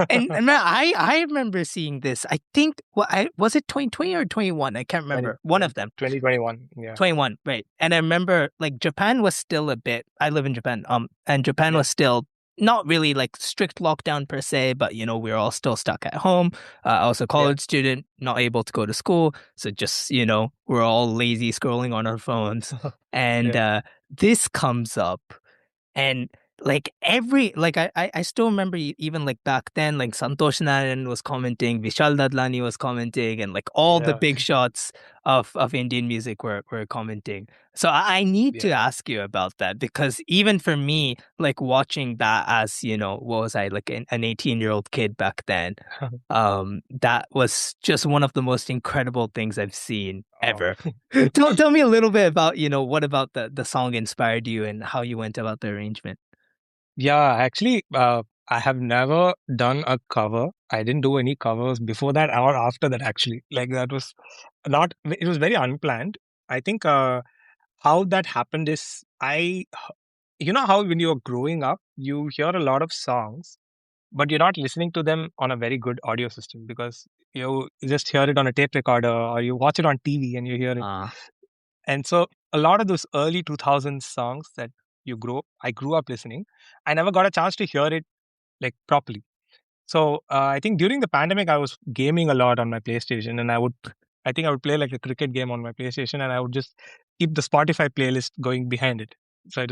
And man, I remember seeing this. I think was it 2020 or 21? I can't 20, remember. One of them. 2021. Yeah. 21, right. And I remember like Japan was still a bit, I live in Japan, and Japan Yeah. was still not really like strict lockdown per se, but we were all still stuck at home. I was a college student, not able to go to school. So just, we're all lazy scrolling on our phones. And Yeah. this comes up. And I still remember even like back then, like Santhosh Narayanan was commenting, Vishal Dadlani was commenting, and like all the Yeah. big shots of Indian music were commenting. So I need to Yeah. ask you about that because even for me, like watching that as, what was I, like an 18-year-old kid back then, that was just one of the most incredible things I've seen Oh. ever. Tell me a little bit about, what about the song inspired you and how you went about the arrangement. Yeah, actually, I have never done a cover. I didn't do any covers before that or after that, actually. Like, that was not, it was very unplanned. I think how that happened is you know how when you're growing up, you hear a lot of songs, but you're not listening to them on a very good audio system because you just hear it on a tape recorder or you watch it on TV and you hear it. And so a lot of those early 2000s songs that I grew up listening, I never got a chance to hear it like properly. So I think during the pandemic, I was gaming a lot on my PlayStation, and I think I would play like a cricket game on my PlayStation, and I would just keep the Spotify playlist going behind it. So it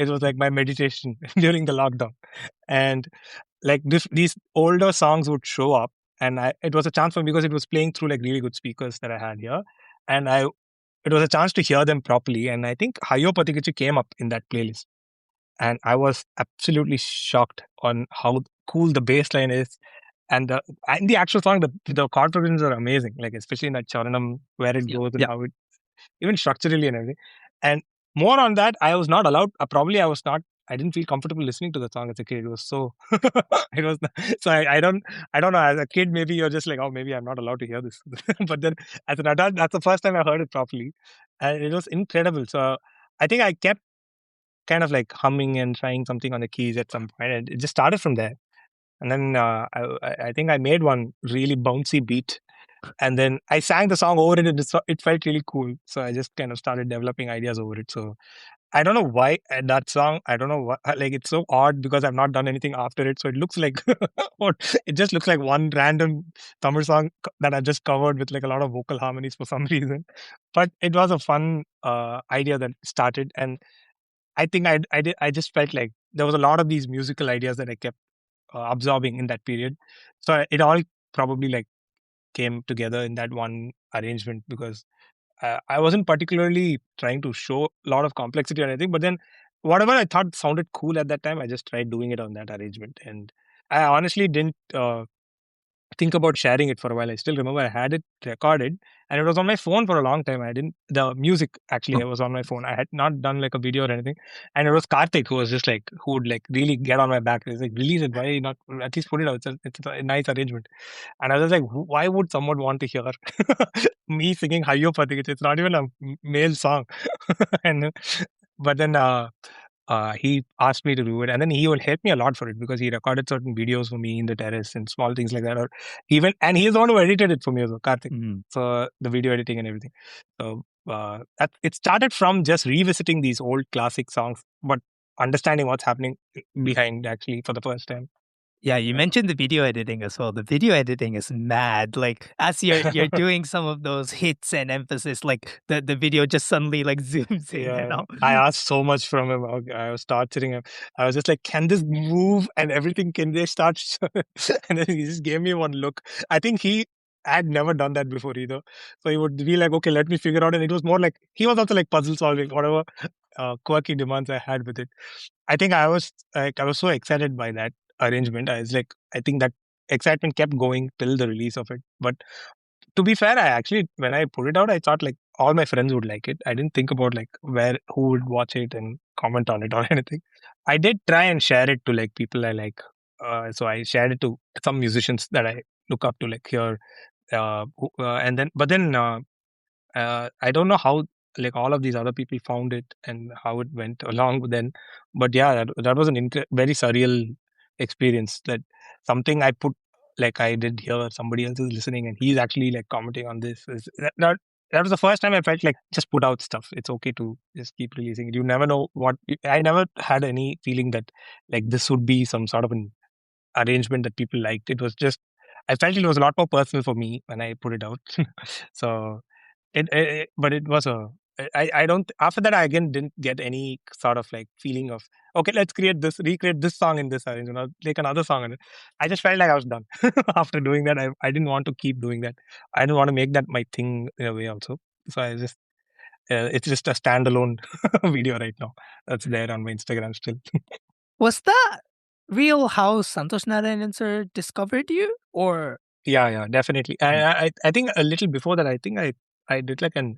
was like my meditation during the lockdown, and like these older songs would show up, and it was a chance for me because it was playing through like really good speakers that I had here, and it was a chance to hear them properly, and I think Haiyo Pathikichu came up in that playlist and I was absolutely shocked on how cool the bass line is. And the actual song, the chord progressions are amazing, like especially in that Charanam where it goes and how it even structurally and everything. And more on that, I was not allowed. Probably I was not. I didn't feel comfortable listening to the song as a kid. It was so. It was so. I don't know. As a kid, maybe you're just like, oh, maybe I'm not allowed to hear this. But then, as an adult, that's the first time I heard it properly, and it was incredible. So I think I kept kind of like humming and trying something on the keys at some point, and it just started from there. And then I think I made one really bouncy beat, and then I sang the song over it, and it felt really cool. So I just kind of started developing ideas over it. So I don't know why that song. I don't know what. Like it's so odd because I've not done anything after it. So it looks like it just looks like one random Tamil song that I just covered with like a lot of vocal harmonies for some reason. But it was a fun idea that started, and I think I just felt like there was a lot of these musical ideas that I kept absorbing in that period. So it all probably like came together in that one arrangement because I wasn't particularly trying to show a lot of complexity or anything, but then whatever I thought sounded cool at that time, I just tried doing it on that arrangement. And I honestly didn't think about sharing it for a while. I still remember I had it recorded and it was on my phone for a long time. The music actually, it was on my phone. I had not done like a video or anything. And it was Karthik who was just like, who would like really get on my back. He's like, release it. Why not at least put it out? It's a nice arrangement. And I was like, why would someone want to hear me singing Haiyo Pathikichu? It's not even a male song. and But then, he asked me to do it, and then he will help me a lot for it because he recorded certain videos for me in the terrace and small things like that. Or and he's the one who edited it for me, also Karthik. So the video editing and everything. So it started from just revisiting these old classic songs, but understanding what's happening behind actually for the first time. Yeah, you mentioned the video editing as well. The video editing is mad. Like as you're doing some of those hits and emphasis, like the video just suddenly like zooms in and Yeah, out. I asked so much from him. I was torturing him. I was just like, "Can this move and everything? Can they start?" And then he just gave me one look. I think he had never done that before either. So he would be like, "Okay, let me figure out." And it was more like he was also like puzzle solving, whatever quirky demands I had with it. I was so excited by that arrangement. I think that excitement kept going till the release of it. But to be fair, I actually, when I put it out, I thought like all my friends would like it. I didn't think about like who would watch it and comment on it or anything. I did try and share it to like people I like. So I shared it to some musicians that I look up to, like here. And then, but then I don't know how like all of these other people found it and how it went along then. But yeah, that was an very surreal experience, that something I put, like I did here, somebody else is listening and he's actually like commenting on this. That was the first time I felt like just put out stuff. It's okay to just keep releasing it. You never know I never had any feeling that like this would be some sort of an arrangement that people liked. It was just, I felt it was a lot more personal for me when I put it out. So but it was I don't, after that I again didn't get any sort of like feeling of, okay, let's recreate this song in this arrangement, or take another song in it. I just felt like I was done. After doing that, I didn't want to keep doing that. I didn't want to make that my thing in a way also. So I just, it's just a standalone video right now that's there on my Instagram still. Was that real how Santhosh Narayanan sir discovered you? Or Yeah, definitely. I think a little before that, I think I did like an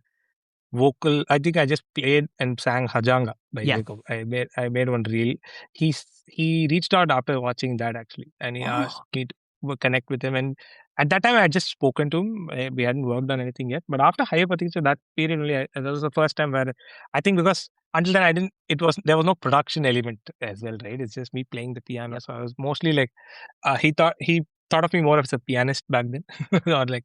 vocal. I think I just played and sang Hajanga by yeah. Jacob. I made one reel. He reached out after watching that actually, and he asked Oh, me to connect with him. And at that time, I had just spoken to him. We hadn't worked on anything yet. But after Haiyo Pathikichu, that period only, that was the first time where I think, because until then I didn't. There was no production element as well, right? It's just me playing the piano. yep. So I was mostly like, he thought of me more as a pianist back then, or like,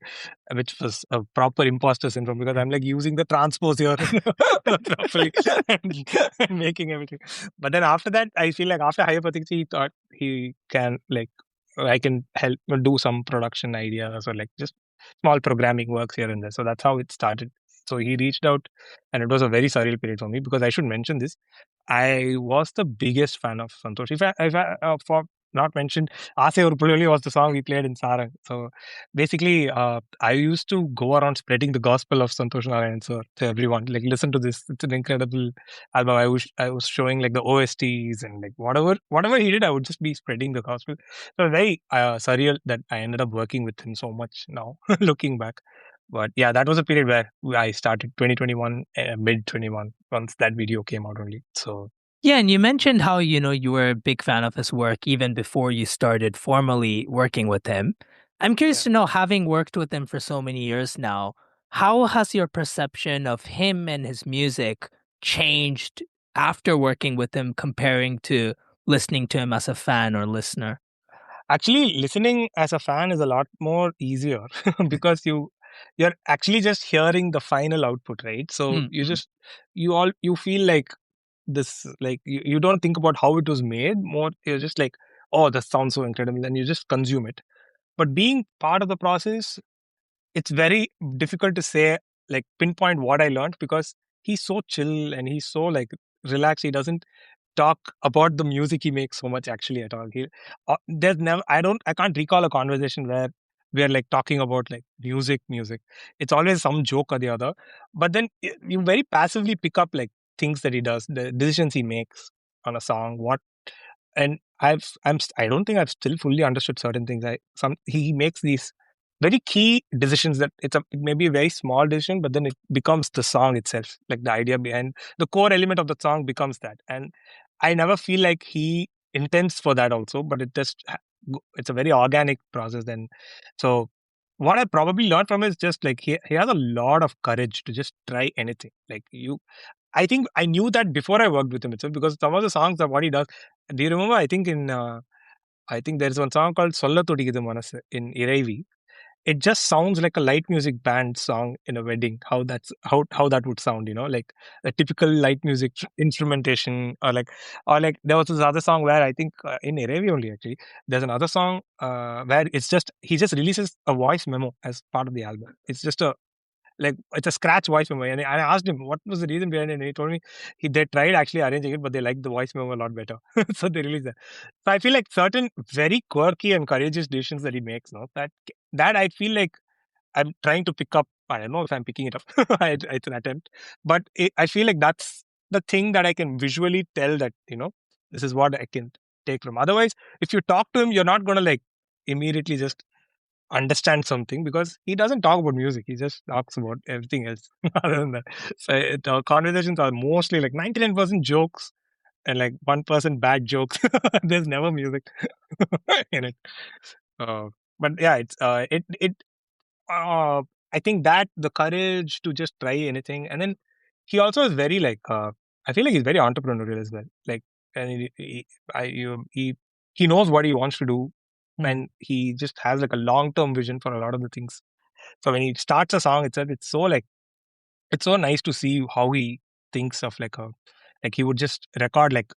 which was a proper imposter syndrome, because I'm like using the transpose here properly and making everything. But then after that, I feel like after Hypothetics, he thought he can like, I can help do some production ideas or like just small programming works here and there. So that's how it started. So he reached out, and it was a very surreal period for me, because I should mention this. I was the biggest fan of Santosh. For not mentioned, Ase Urpulli was the song we played in Sarang. So basically, I used to go around spreading the gospel of Santhosh Narayanan sir to everyone. Like, listen to this; it's an incredible album. I was showing like the OSTs and like whatever he did, I would just be spreading the gospel. So very surreal that I ended up working with him so much now, looking back. But yeah, that was a period where I started 2021, mid 21, once that video came out only. So Yeah, and you mentioned how, you were a big fan of his work even before you started formally working with him. I'm curious yeah. to know, having worked with him for so many years now, how has your perception of him and his music changed after working with him comparing to listening to him as a fan or listener? Actually, listening as a fan is a lot more easier because you're actually just hearing the final output, right? So Mm-hmm. you feel like this, like you don't think about how it was made. More, you're just like, oh, that sounds so incredible, and you just consume it. But being part of the process, it's very difficult to say, like, pinpoint what I learned, because he's so chill and he's so like relaxed. He doesn't talk about the music he makes so much actually at all. There's never, I can't recall a conversation where we're like talking about like music. It's always some joke or the other. But then you very passively pick up like things that he does, the decisions he makes on a song, what, and I don't think I've still fully understood certain things. He makes these very key decisions that it may be a very small decision, but then it becomes the song itself. Like the idea behind the core element of the song becomes that. And I never feel like he intends for that also, but it's a very organic process then. So what I probably learned from is just like he has a lot of courage to just try anything. Like I think I knew that before I worked with him itself, because some of the songs that what he does. Do you remember? I think there's one song called Solla Todikithu Manasu in Iraivi. It just sounds like a light music band song in a wedding. How that would sound, like a typical light music instrumentation, or like there was this other song where I think in Iraivi only actually there's another song where he just releases a voice memo as part of the album. It's just a like it's a scratch voice memo, and I asked him what was the reason behind it, and he told me they tried actually arranging it, but they liked the voice memo a lot better, so they released that. So I feel like certain very quirky and courageous decisions that he makes, no, that I feel like I'm trying to pick up. I don't know if I'm picking it up. It's an attempt, but I feel like that's the thing that I can visually tell that this is what I can take from. Otherwise, if you talk to him, you're not gonna like immediately just understand something, because he doesn't talk about music. He just talks about everything else other than that. So our conversations are mostly like 99% jokes and like 1% bad jokes. There's never music in it. Uh, but yeah, uh, I think that the courage to just try anything, and then he also is very like I feel like he's very entrepreneurial as well. Like, and he knows what he wants to do, and he just has like a long term vision for a lot of the things. So when he starts a song itself, it's so nice to see how he thinks of like he would just record like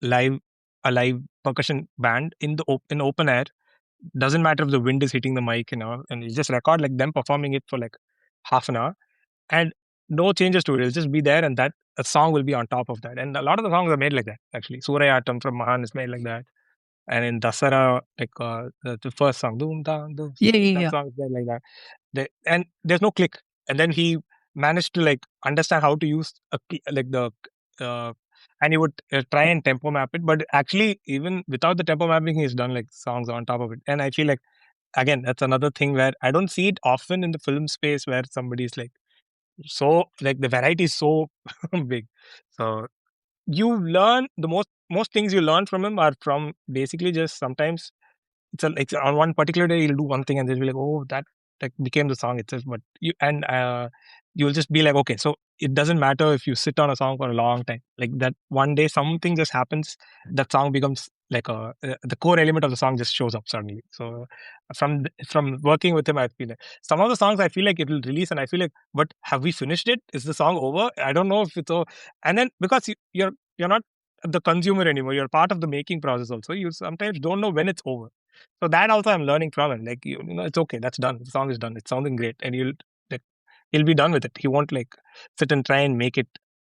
live a live percussion band in in open air. Doesn't matter if the wind is hitting the mic, and he just record like them performing it for like half an hour, and no changes to it. It'll just be there, and that a song will be on top of that. And a lot of the songs are made like that. Actually, Surayatam from Mahan is made like that. And in Dasara, like the first song, Doom Dam Doom, Yeah, yeah, that yeah. song is made like that. And there's no click. And then he managed to like understand how to use like the uh, and he would try and tempo map it. But actually, even without the tempo mapping, he's done like songs on top of it. And I feel like again, that's another thing where I don't see it often in the film space where somebody's like so like the variety is so big. So you learn the most things you learn from him are from basically just sometimes it's on one particular day he'll do one thing and they'll be like, oh, that like became the song itself. But you'll just be like, okay, so it doesn't matter if you sit on a song for a long time. Like that one day something just happens, that song becomes like the core element of the song just shows up suddenly. So from working with him, I feel like some of the songs I feel like it will release and I feel like, but have we finished it? Is the song over? I don't know if it's over. And then because you're not the consumer anymore, you're part of the making process also. You sometimes don't know when it's over. So that also I'm learning from him. Like it's okay, that's done. The song is done. It's sounding great, and like he'll be done with it. He won't like sit and try and make it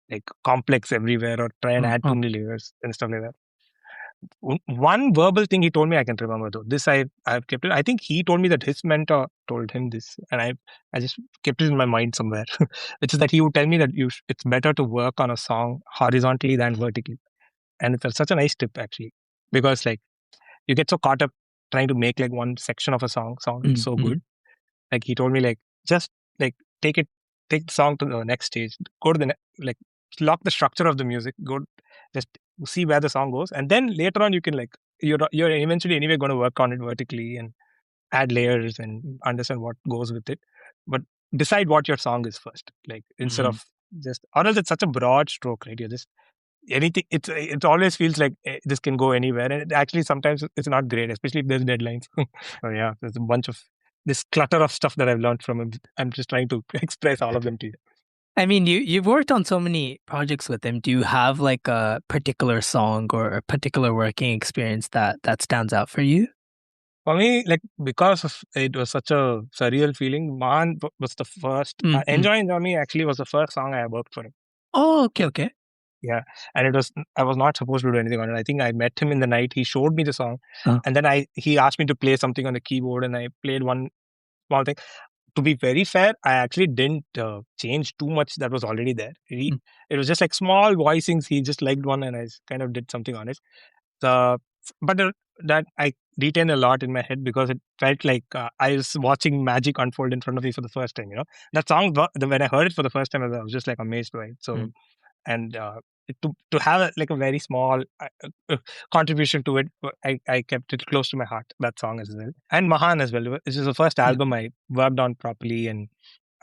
like complex everywhere or try and add too many layers and stuff like that. One verbal thing he told me I can remember though. This I've kept it. I think he told me that his mentor told him this, and I just kept it in my mind somewhere, which is that he would tell me that it's better to work on a song horizontally than vertically, and it's such a nice tip actually because like you get so caught up trying to make like one section of a song sound so good. Like he told me, like just like take the song to the next stage, go to the like lock the structure of the music, go just see where the song goes, and then later on you can like you're eventually anyway going to work on it vertically and add layers and understand what goes with it, but decide what your song is first, like instead of just or else it's such a broad stroke, right? You're just anything it always feels like this can go anywhere, and actually sometimes it's not great, especially if there's deadlines. So yeah, there's a bunch of this clutter of stuff that I've learned from him. I'm just trying to express all of them to you. I mean, you've worked on so many projects with him. Do you have like a particular song or a particular working experience that stands out for you? For me, like because of it was such a surreal feeling, Man was the first. Enjoy Enjoy Me actually was the first song I worked for him. Oh, okay. Yeah, and I was not supposed to do anything on it. I think I met him in the night. He showed me the song, and then he asked me to play something on the keyboard, and I played one small thing. To be very fair, I actually didn't change too much that was already there. It was just like small voicings. He just liked one, and I kind of did something on it. The but that I retained a lot in my head because it felt like I was watching magic unfold in front of me for the first time. That song when I heard it for the first time, I was just like amazed by it. So and to have like a very small contribution to it, I kept it close to my heart, that song as well, and Mahan as well. This is the first album I worked on properly, and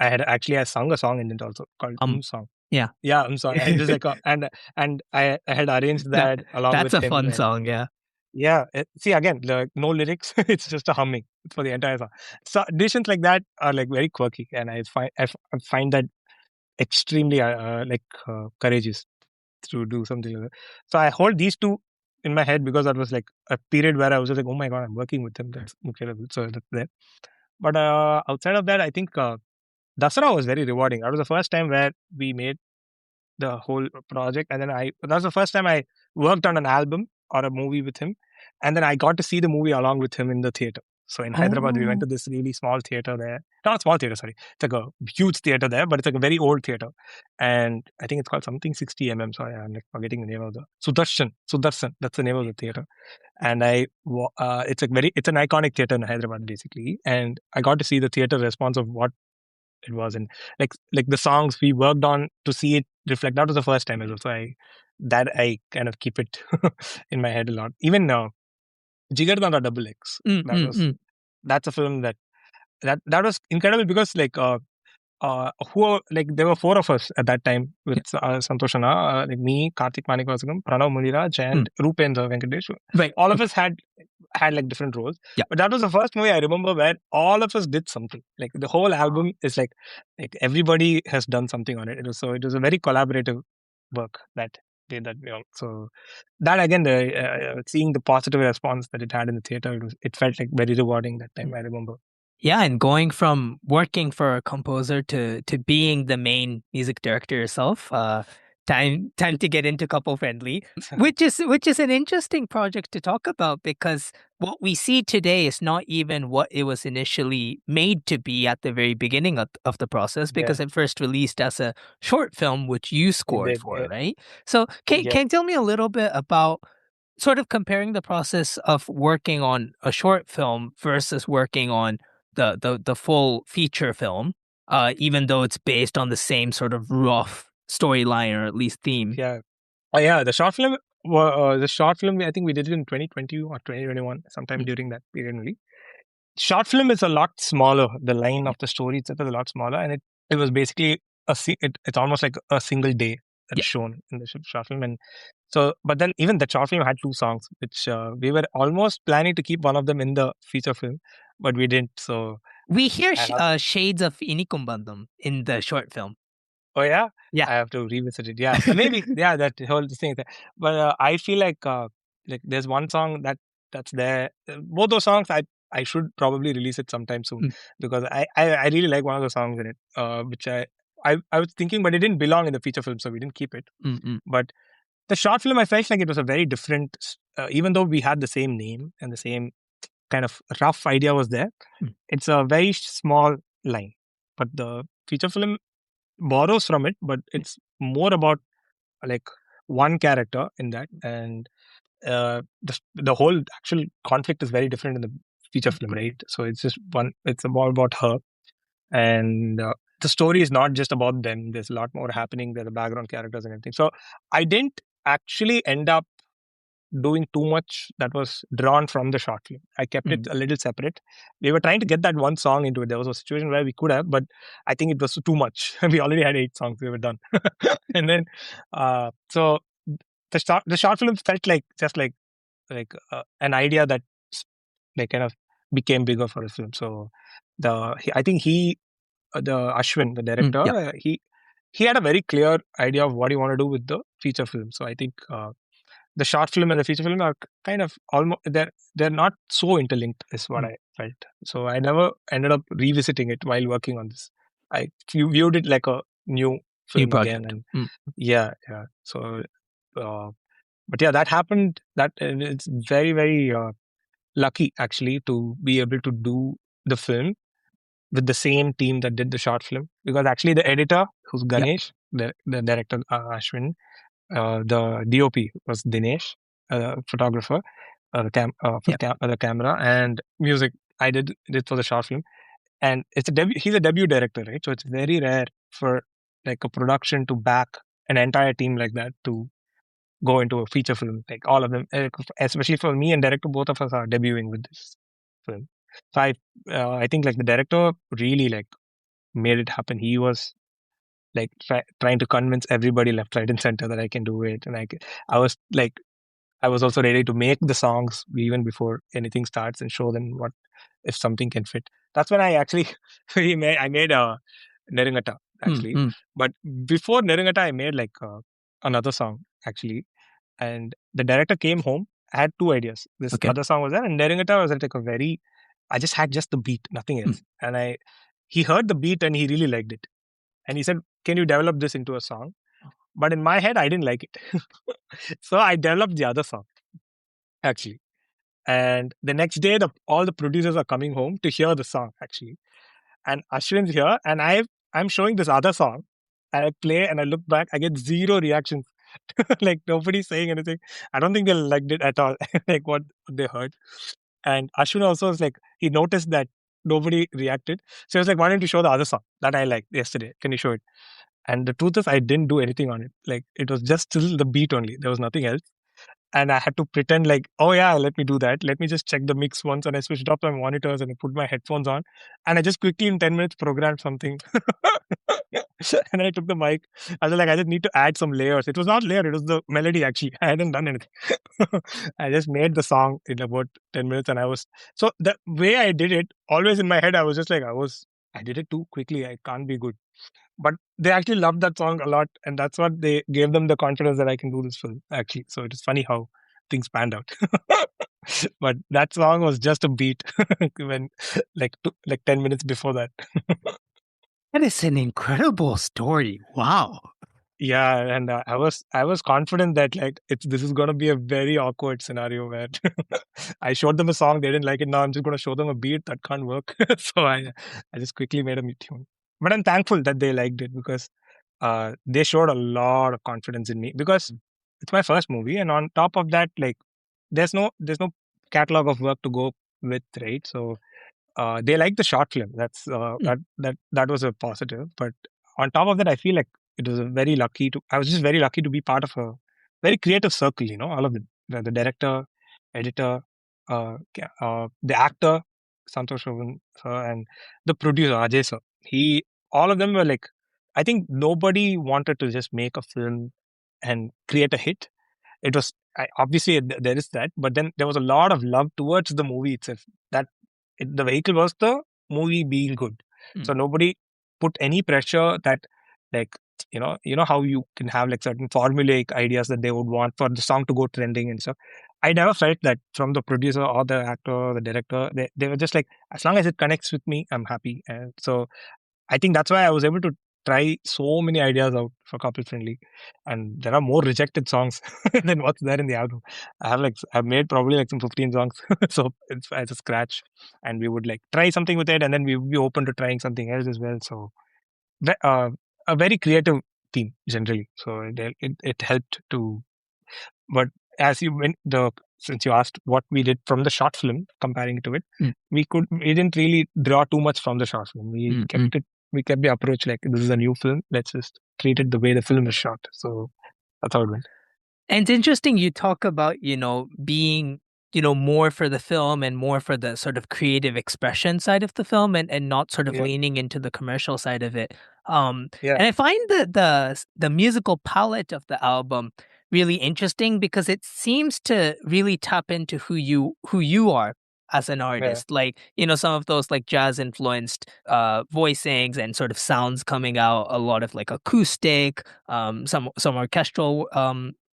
I sung a song in it also called Song. Yeah, I'm sorry. I just like and I had arranged that along with him. That's a fun song, yeah. Yeah, see again, no lyrics. It's just a humming for the entire song. So additions like that are like very quirky, and I find that extremely courageous to do something like that. So I hold these two in my head because that was like a period where I was just like, oh my god, I'm working with them. That's incredible. So that's there. But outside of that, I think Dasara was very rewarding. That was the first time where we made the whole project, and then that was the first time I worked on an album or a movie with him, and then I got to see the movie along with him in the theater. So in Hyderabad, we went to this really small theater there. Not small theater, sorry. It's like a huge theater there, but it's like a very old theater. And I think it's called something 60 mm. Sorry, I'm like forgetting the name of the Sudarshan. That's the name of the theater. And it's an iconic theater in Hyderabad, basically. And I got to see the theater response of what it was, and like the songs we worked on to see it reflect. That was the first time as well. So I kind of keep it in my head a lot. Even now, Jigardanda Double X. That's a film that was incredible because like like there were four of us at that time with Yeah. Santhosh and I, like me, Karthik Manikvasagam, Pranav Muniraj, Mm. and Rupendra Venkatesh. Right. All of us had like different roles. Yeah. But that was the first movie I remember where all of us did something. Like the whole album is like everybody has done something on it. It was a very collaborative work that did that we all. So that again, seeing the positive response that it had in the theater, it felt like very rewarding that time. I remember. Yeah, and going from working for a composer to being the main music director yourself, time to get into couple friendly, which is an interesting project to talk about because what we see today is not even what it was initially made to be at the very beginning of the process Yeah, because it first released as a short film which you it scored did. for, right? So Yeah. can you tell me a little bit about sort of comparing the process of working on a short film versus working on the full feature film, even though it's based on the same sort of rough storyline or at least theme. Yeah. Oh yeah, the short film. The short film. I think we did it in 2020 or 2021, sometime Mm. during that period only. Short film is a lot smaller. The line Yeah. of the story itself is a lot smaller, and it was basically it's almost like a single day that's Yeah. shown in the short film. And so, but then even the short film had two songs, which we were almost planning to keep one of them in the feature film, but we didn't. So We hear I have. shades of Inikumbandam in the short film. Oh yeah, Yeah. I have to revisit it. Yeah, maybe. Yeah, that whole thing. But I feel like there's one song that's there. Both those songs, I should probably release it sometime soon Mm, because I really like one of the songs in it. Which I was thinking, but it didn't belong in the feature film, so we didn't keep it. mm, mm, But the short film, I felt like it was a very different. Even though we had the same name and the same kind of rough idea was there, mm, it's a very small line. But the feature film borrows from it, but it's more about like one character in that, and the whole actual conflict is very different in the feature film, right? So it's just one. It's about her, and the story is not just about them. There's a lot more happening. There's the background characters and everything. So I didn't actually end up doing too much that was drawn from the short film. I kept it mm. a little separate. We were trying to get that one song into it. There was a situation where we could have, but I think it was too much. We already had 8 songs. We were done. And then, so the short film felt like just like an idea that like kind of became bigger for the film. So I think the Ashwin, the director, Yeah. he had a very clear idea of what he wanted to do with the feature film. So I think the short film and the feature film are kind of almost they're not so interlinked is what Mm. I felt. So I never ended up revisiting it while working on this. I viewed it like a new New film again, project. and Mm, yeah. So uh, but yeah, that happened. That and it's very very lucky actually to be able to do the film with the same team that did the short film, because actually the editor, who's yeah. Ganesh, the director Ashwin, the DOP was Dinesh, photographer, for Yeah. the camera, and music. I did it for the short film, and it's a debut. He's a debut director, right? So it's very rare for like a production to back an entire team like that to go into a feature film. Like all of them, especially for me and director, both of us are debuting with this film. So I think like the director really like made it happen. He was like trying to convince everybody left, right, and center that I can do it, and I was like I was also ready to make the songs even before anything starts and show them what if something can fit. That's when I actually I made a Nerungata Mm, actually, mm. but before Nerungata I made like another song actually, and the director came home. I had two ideas. This Okay. other song was there, and Nerungata was like a very. I just had just the beat, nothing Mm. else, and he heard the beat and he really liked it, and he said, "Can you develop this into a song?" But in my head, I didn't like it, so I developed the other song actually. And the next day, all the producers are coming home to hear the song actually. And Ashwin's here, and I'm showing this other song. And I play and I look back, I get zero reactions. Like nobody's saying anything. I don't think they liked it at all, like what they heard. And Ashwin also was like, he noticed that nobody reacted. So he was like, why don't you show the other song that I liked yesterday? Can you show it? And the truth is, I didn't do anything on it. Like it was just still the beat only. There was nothing else. And I had to pretend like, oh yeah, let me do that. Let me just check the mix once. And I switched off my monitors and I put my headphones on. And I just quickly in 10 minutes programmed something. And then I took the mic. I was like, I just need to add some layers. It was not layer, it was the melody actually. I hadn't done anything. I just made the song in about 10 minutes. And I was, so the way I did it, always in my head, I was just like, I did it too quickly. I can't be good. But they actually loved that song a lot, and that's what they gave them the confidence that I can do this film, actually. So it is funny how things panned out. But that song was just a beat when like 10 minutes before that. That is an incredible story. Wow. Yeah, and I was confident that like this is gonna be a very awkward scenario where I showed them a song, they didn't like it. Now I'm just gonna show them a beat that can't work. So I just quickly made a tune. But I'm thankful that they liked it because they showed a lot of confidence in me because it's my first movie, and on top of that, like there's no catalog of work to go with, right? So they liked the short film. That's that was a positive. But on top of that, I feel like it was a very lucky to. I was just very lucky to be part of a very creative circle. You know, all of them: the director, editor, the actor, Santhosh Narayanan, and the producer Ajay sir. All of them were like, I think nobody wanted to just make a film and create a hit. It was obviously there is that, but then there was a lot of love towards the movie itself. That the vehicle was the movie being good. So nobody put any pressure that, like, you know how you can have like certain formulaic ideas that they would want for the song to go trending and stuff. I never felt that from the producer or the actor or the director. They were just like, as long as it connects with me, I'm happy. And so I think that's why I was able to try so many ideas out for couple friendly, and there are more rejected songs than what's there in the album. I've made probably like some 15 songs, so it's as a scratch, and we would like try something with it, and then we would be open to trying something else as well. So a very creative team generally. So it helped to. But as you went the since you asked what we did from the short film, comparing it to it, we didn't really draw too much from the short film. We kept the approach like, this is a new film. Let's just treat it the way the film is shot. So that's how it went. And it's interesting you talk about, being, more for the film and more for the sort of creative expression side of the film and not sort of leaning into the commercial side of it. And I find the musical palette of the album really interesting because it seems to really tap into who you are as an artist. Like, some of those like jazz influenced voicings and sort of sounds coming out, a lot of like acoustic, some orchestral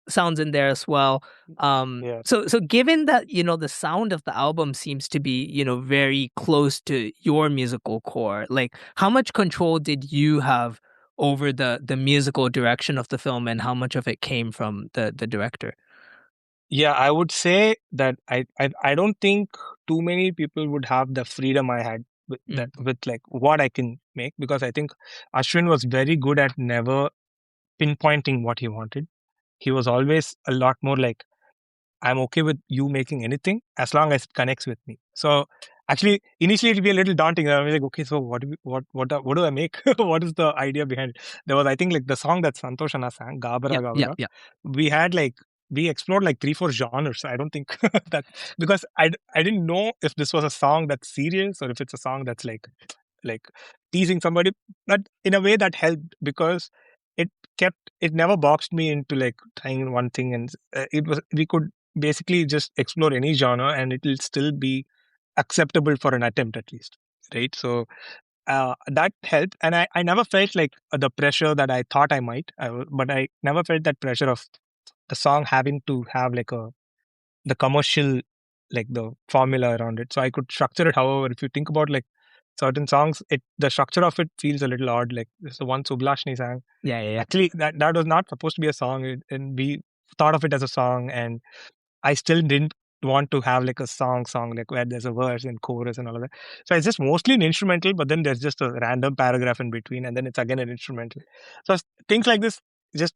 sounds in there as well. So given that, the sound of the album seems to be, very close to your musical core, like how much control did you have over the musical direction of the film, and how much of it came from the director? Yeah, I would say that I don't think too many people would have the freedom I had with that, with like what I can make, because I think Ashwin was very good at never pinpointing what he wanted. He was always a lot more like, I'm okay with you making anything as long as it connects with me. So actually, initially it'll be a little daunting. I was like, okay, so what do I make? What is the idea behind it? There was, I think, like the song that Santhosh and I sang, Gabara Gabara. Yeah. We explored like 3-4 genres. I don't think that, because I didn't know if this was a song that's serious or if it's a song that's like teasing somebody, but in a way that helped because it it never boxed me into like trying one thing, and we could basically just explore any genre and it will still be acceptable for an attempt at least, right? So that helped, and I never felt like the pressure that I thought I might, but I never felt that pressure of the song having to have like the commercial, like the formula around it. So I could structure it however. If you think about like certain songs, the structure of it feels a little odd. Like there's the one Sublashni sang. Yeah. Actually, that was not supposed to be a song, and we thought of it as a song, and I still didn't want to have like a song like where there's a verse and chorus and all of that. So it's just mostly an instrumental, but then there's just a random paragraph in between, and then it's again an instrumental. So things like this,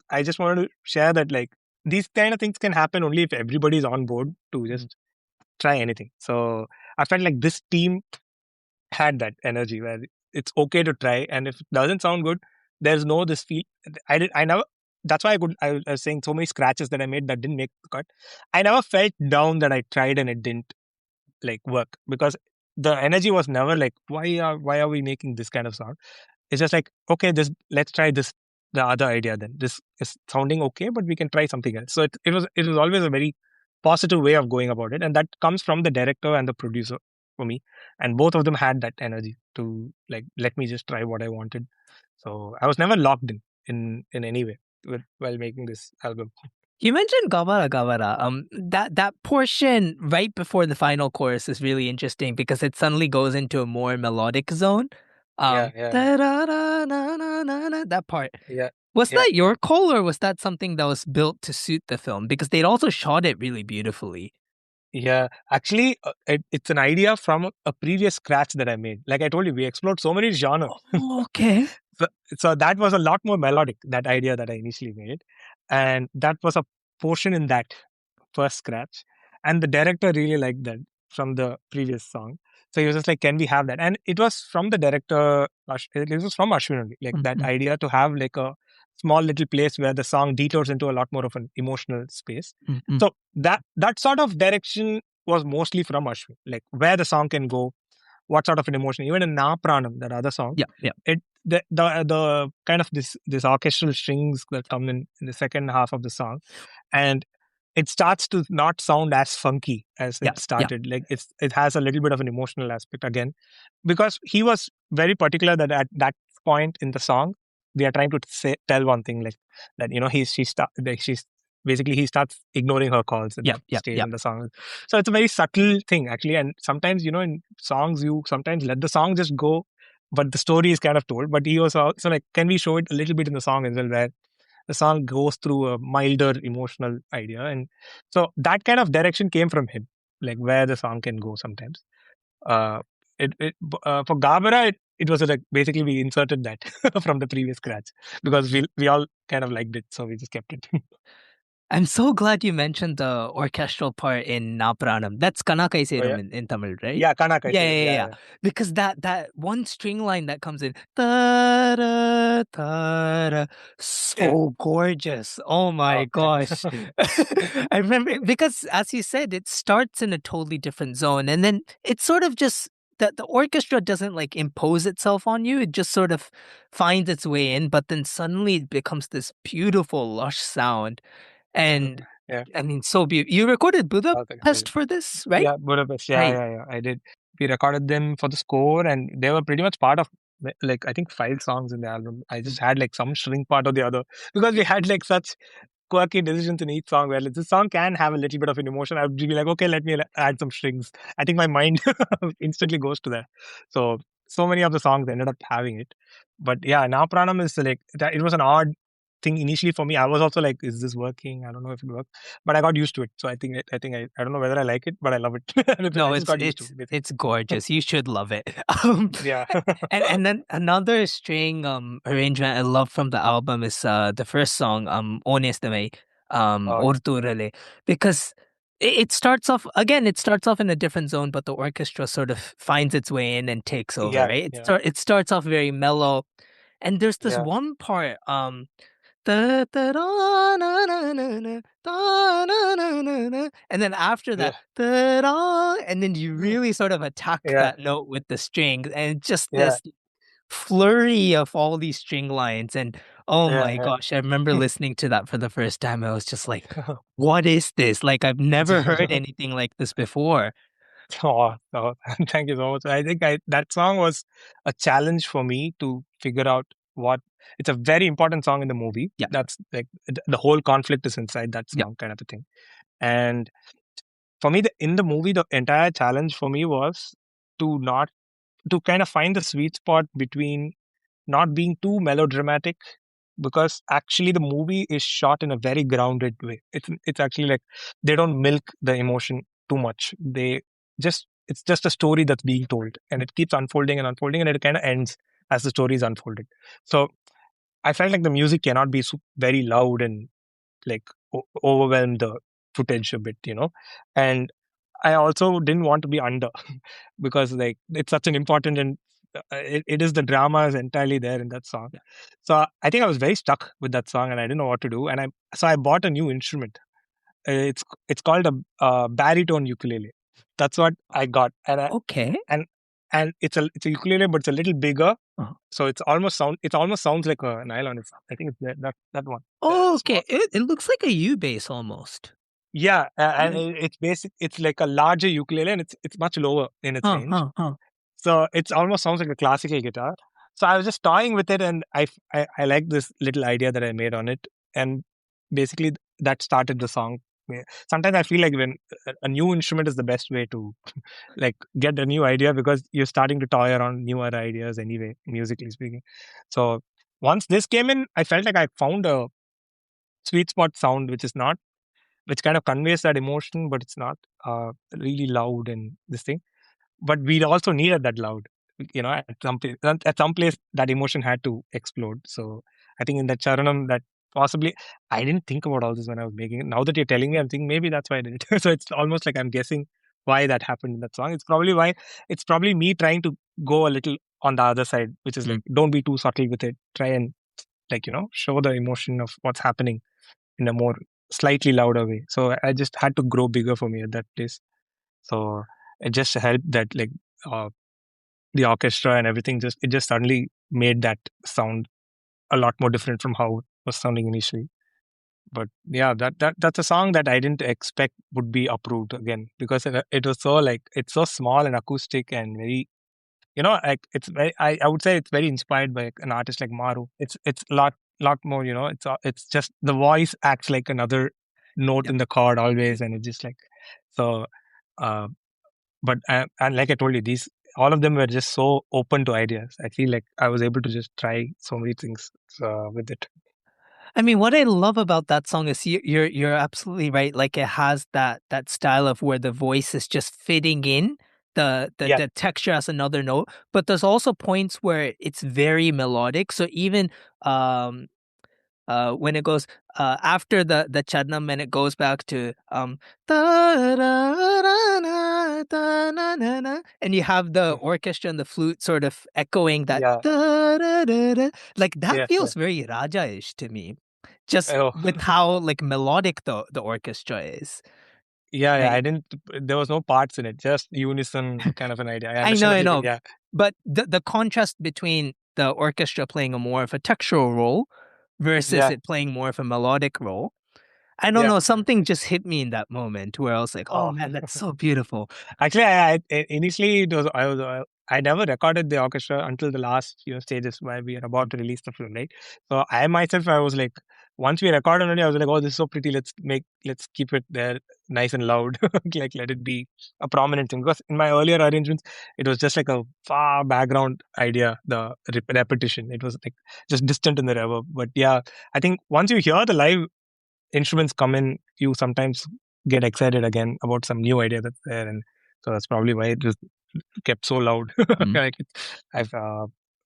I just wanted to share that like these kind of things can happen only if everybody's on board to just try anything. So I felt like this team had that energy where it's okay to try, and if it doesn't sound good, there's no this feel. I never that's why I was saying so many scratches that I made that didn't make the cut. I never felt down that I tried and it didn't like work, because the energy was never like, why are we making this kind of sound? It's just like, okay, this let's try this, the other idea. Then this is sounding okay, but we can try something else. So it was always a very positive way of going about it, and that comes from the director and the producer for me, and both of them had that energy to like let me just try what I wanted. So I was never locked in any way while making this album. You mentioned Gabara Gabara. That portion right before the final chorus is really interesting because it suddenly goes into a more melodic zone. Yeah, yeah, Da-da-da-na-na-na-na, that part. yeah, Was yeah. that your call or was that something that was built to suit the film? Because they'd also shot it really beautifully. Yeah, actually, it's an idea from a previous scratch that I made. Like I told you, we explored so many genres. Oh, okay. So that was a lot more melodic, that idea that I initially made. And that was a portion in that first scratch. And the director really liked that from the previous song. So he was just like, can we have that? And it was from the director, it was from Ashwin only, like that Mm-mm. idea to have like a small little place where the song detours into a lot more of an emotional space. Mm-mm. So that sort of direction was mostly from Ashwin, like where the song can go, what sort of an emotion. Even in Na Pranam, that other song, Yeah, yeah. it the kind of this orchestral strings that come in the second half of the song, and it starts to not sound as funky as Yeah, it yeah. started. Like it has a little bit of an emotional aspect again, because he was very particular that at that point in the song we are trying to tell one thing, like that, she's basically he starts ignoring her calls at Yeah, that yeah, stage yeah. in the song. So it's a very subtle thing actually, and sometimes in songs you sometimes let the song just go, but the story is kind of told. But he was also like, can we show it a little bit in the song as well, where the song goes through a milder emotional idea. And so that kind of direction came from him, like where the song can go sometimes. uh for Gabara, it was like basically we inserted that from the previous scratch, because we all kind of liked it, so we just kept it. I'm so glad you mentioned the orchestral part in Napranam. That's Kanakai Oh yeah, Serum in Tamil, right? yeah, Kanakai Yeah, yeah, Serum, yeah, yeah, yeah. yeah. Because that one string line that comes in, ta-ra, ta-ra, Yeah. so gorgeous. Oh my Oh, thanks. gosh. I remember because as you said, it starts in a totally different zone and then it sort of just the orchestra doesn't like impose itself on you. It just sort of finds its way in, but then suddenly it becomes this beautiful, lush sound. And Yeah. I mean, so beautiful. You recorded Oh, thanks. Budapest for this, right? Yeah, Budapest. Yeah, Right. yeah, yeah. I did. We recorded them for the score, and they were pretty much part of like I think 5 songs in the album. I Mm. just had like some shrink part or the other, because we had like such quirky decisions in each song. Where like, this song can have a little bit of an emotion, I would be like, okay, let me add some strings. I think my mind instantly goes to that. So many of the songs ended up having it. But yeah, now Pranam is like that. It was an odd thing initially for me. I was also like, is this working? I don't know if it works, but I got used to it. So I don't know whether I like it, but I love it. No, I just got used to it. it's gorgeous. You should love it. Um, Yeah. and then another string arrangement I love from the album is the first song Honestame Oh, Orturale, because it starts off again. It starts off in a different zone, but the orchestra sort of finds its way in and takes over. yeah, Right? yeah, It starts off very mellow, and there's this yeah, one part da, da, da, na, na, na, na, da, na, na, na, na. And then after yeah, that, da, da, and then you really sort of attack yeah, that note with the strings and just yeah, this flurry of all these string lines. And oh my yeah, gosh, I remember yeah. listening to that for the first time. I was just like, what is this? Like, I've never heard anything like this before. Oh, oh, thank you so much. I think that song was a challenge for me to figure out what. It's a very important song in the movie. Yeah, That's like the whole conflict is inside that yeah, song, kind of a thing. And for me, in the movie, the entire challenge for me was to not to kind of find the sweet spot between not being too melodramatic, because actually the movie is shot in a very grounded way. It's actually like they don't milk the emotion too much. It's just a story that's being told, and it keeps unfolding and unfolding, and it kind of ends as the story is unfolded. So I felt like the music cannot be very loud and like overwhelm the footage a bit. And I also didn't want to be under because like it's such an important and it is the drama is entirely there in that song. So I think I was very stuck with that song, and I didn't know what to do. And I bought a new instrument. It's called a baritone ukulele. That's what I got, Okay. and it's a ukulele, but it's a little bigger. Uh-huh. So it almost sounds like a nylon. I think it's that one. Oh, Small. okay. It looks like a U bass almost. Yeah, and Yeah. it's basic. It's like a larger ukulele, and it's much lower in its Huh, range. huh, huh. So it's almost sounds like a classical guitar. So I was just toying with it, and I like this little idea that I made on it, and basically that started the song. Sometimes I feel like when a new instrument is the best way to like get a new idea, because you're starting to toy around newer ideas anyway, musically speaking. So once this came in, I felt like I found a sweet spot sound, which kind of conveys that emotion, but it's not really loud and this thing. But we also needed that loud, at some place that emotion had to explode. So I think in that charanam, that possibly I didn't think about all this when I was making it. Now that you're telling me, I'm thinking maybe that's why I did it. So it's almost like I'm guessing why that happened in that song. It's probably me trying to go a little on the other side, which is like, don't be too subtle with it. Try and show the emotion of what's happening in a more slightly louder way. So I just had to grow bigger for me at that place. So it just helped that uh, the orchestra and everything just suddenly made that sound a lot more different from how it was sounding initially. But yeah, that's a song that I didn't expect would be approved again, because it was so it's so small and acoustic and very like it's very I would say it's very inspired by an artist like Maru. It's a lot more, it's just the voice acts like another note Yeah. in the chord always, and it's just like so. Uh, but and like I told you, these all of them were just so open to ideas. I feel like I was able to just try so many things with it. I mean, what I love about that song is you're absolutely right. Like it has that style of where the voice is just fitting in Yeah, the texture as another note, but there's also points where it's very melodic. So even um when it goes after the chadnam and it goes back to and you have the orchestra and the flute sort of echoing that yeah, like that yeah, yeah. feels very Raja-ish to me, just Oh, with how like melodic the orchestra is. yeah, yeah. Right. There was no parts in it, just unison kind of an idea. I understand what I you mean. know, Yeah, but the contrast between the orchestra playing a more of a textural role versus yeah, it playing more of a melodic role. I don't yeah. know, something just hit me in that moment where I was like, "Oh Oh. man, that's so beautiful." Actually, initially it was I never recorded the orchestra until the last stages where we are about to release the film, right? So I myself, I was like, once we recorded it, I was like, oh, this is so pretty. Let's keep it there, nice and loud. Like let it be a prominent thing. Because in my earlier arrangements, it was just like a far background idea. The repetition, it was like just distant in the reverb. But yeah, I think once you hear the live instruments come in, you sometimes get excited again about some new idea that's there, and so that's probably why it was kept so loud. Mm. Like I've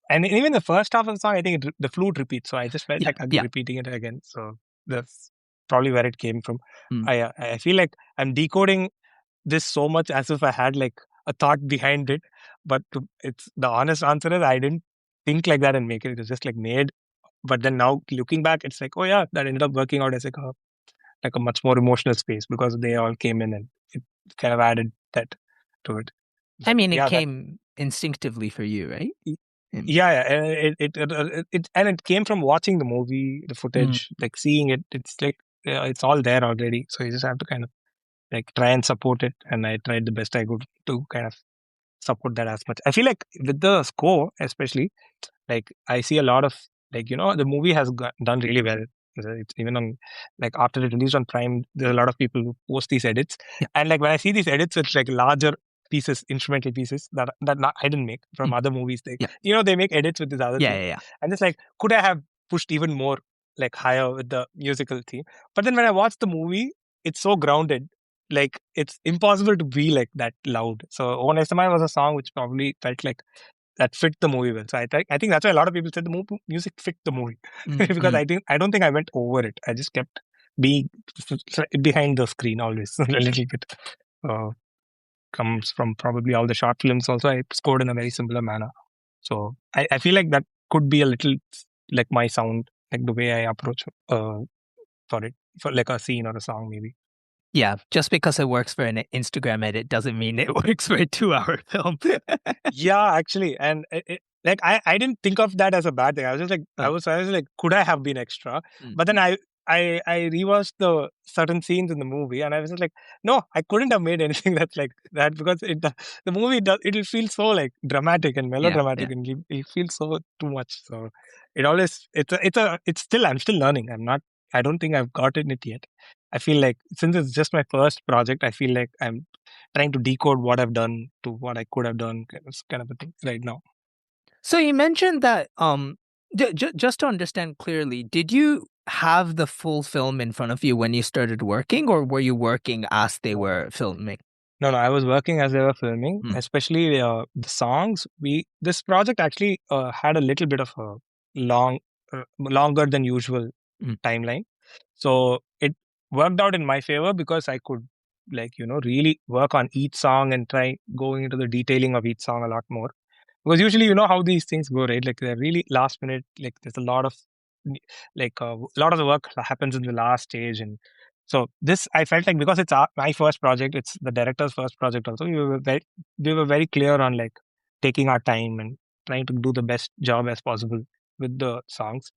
and even the first half of the song, I think the flute repeats, so I just felt Yeah, like yeah. repeating it again. So that's probably where it came from. Mm. I feel like I'm decoding this so much as if I had like a thought behind it, but it's the honest answer is I didn't think like that and make it. It was just like made. But then now looking back, it's like, oh yeah, that ended up working out as like a much more emotional space because they all came in and it kind of added that to it. I So, mean, it yeah, that came instinctively for you, right? y- And yeah, and it came from watching the movie, the mm, footage, like seeing it. It's like it's all there already, so you just have to kind of like try and support it. And I tried the best I could to kind of support that as much. I feel like with the score, especially, like I see a lot of the movie has done really well. It's even on like after it released on Prime, there's a lot of people who post these edits, yeah, and like when I see these edits with like larger pieces, instrumental pieces I didn't make from mm, other movies. They yeah, they make edits with these other yeah, themes, yeah, yeah. and it's like could I have pushed even more like higher with the musical theme? But then when I watch the movie, it's so grounded. Like it's impossible to be like that loud. So "One SMI" was a song which probably felt like that fit the movie well. So I think that's why a lot of people said the music fit the movie Mm, because mm. I don't think I went over it. I just kept being behind the screen always a little bit. Uh, Comes from probably all the short films. Also, I scored in a very similar manner. So I feel like that could be a little like my sound, like the way I approach for it, for like a scene or a song maybe. Yeah, just because it works for an Instagram edit doesn't mean it works for a 2 hour film. Yeah, actually, and like I didn't think of that as a bad thing. I was just like I was like, could I have been extra? Mm. But then I rewatched the certain scenes in the movie, and I was just like, no, I couldn't have made anything that's like that because the movie does it'll feel so like dramatic and Yeah, melodramatic, yeah. and it feels so too much. So it always it's still I'm still learning. I don't think I've gotten it yet. I feel like since it's just my first project, I feel like I'm trying to decode what I've done to what I could have done, kind of a thing right now. So you mentioned that just to understand clearly, did you have the full film in front of you when you started working, or were you working as they were filming? No, I was working as they were filming, Hmm. especially the songs. This project actually had a little bit of a longer than usual Mm. timeline, so it worked out in my favor because I could like really work on each song and try going into the detailing of each song a lot more. Because usually, you know how these things go, right? Like they're really last minute. Like there's a lot of a lot of the work happens in the last stage, and so this I felt like because it's my first project, it's the director's first project. Also, we were very clear on like taking our time and trying to do the best job as possible with the songs.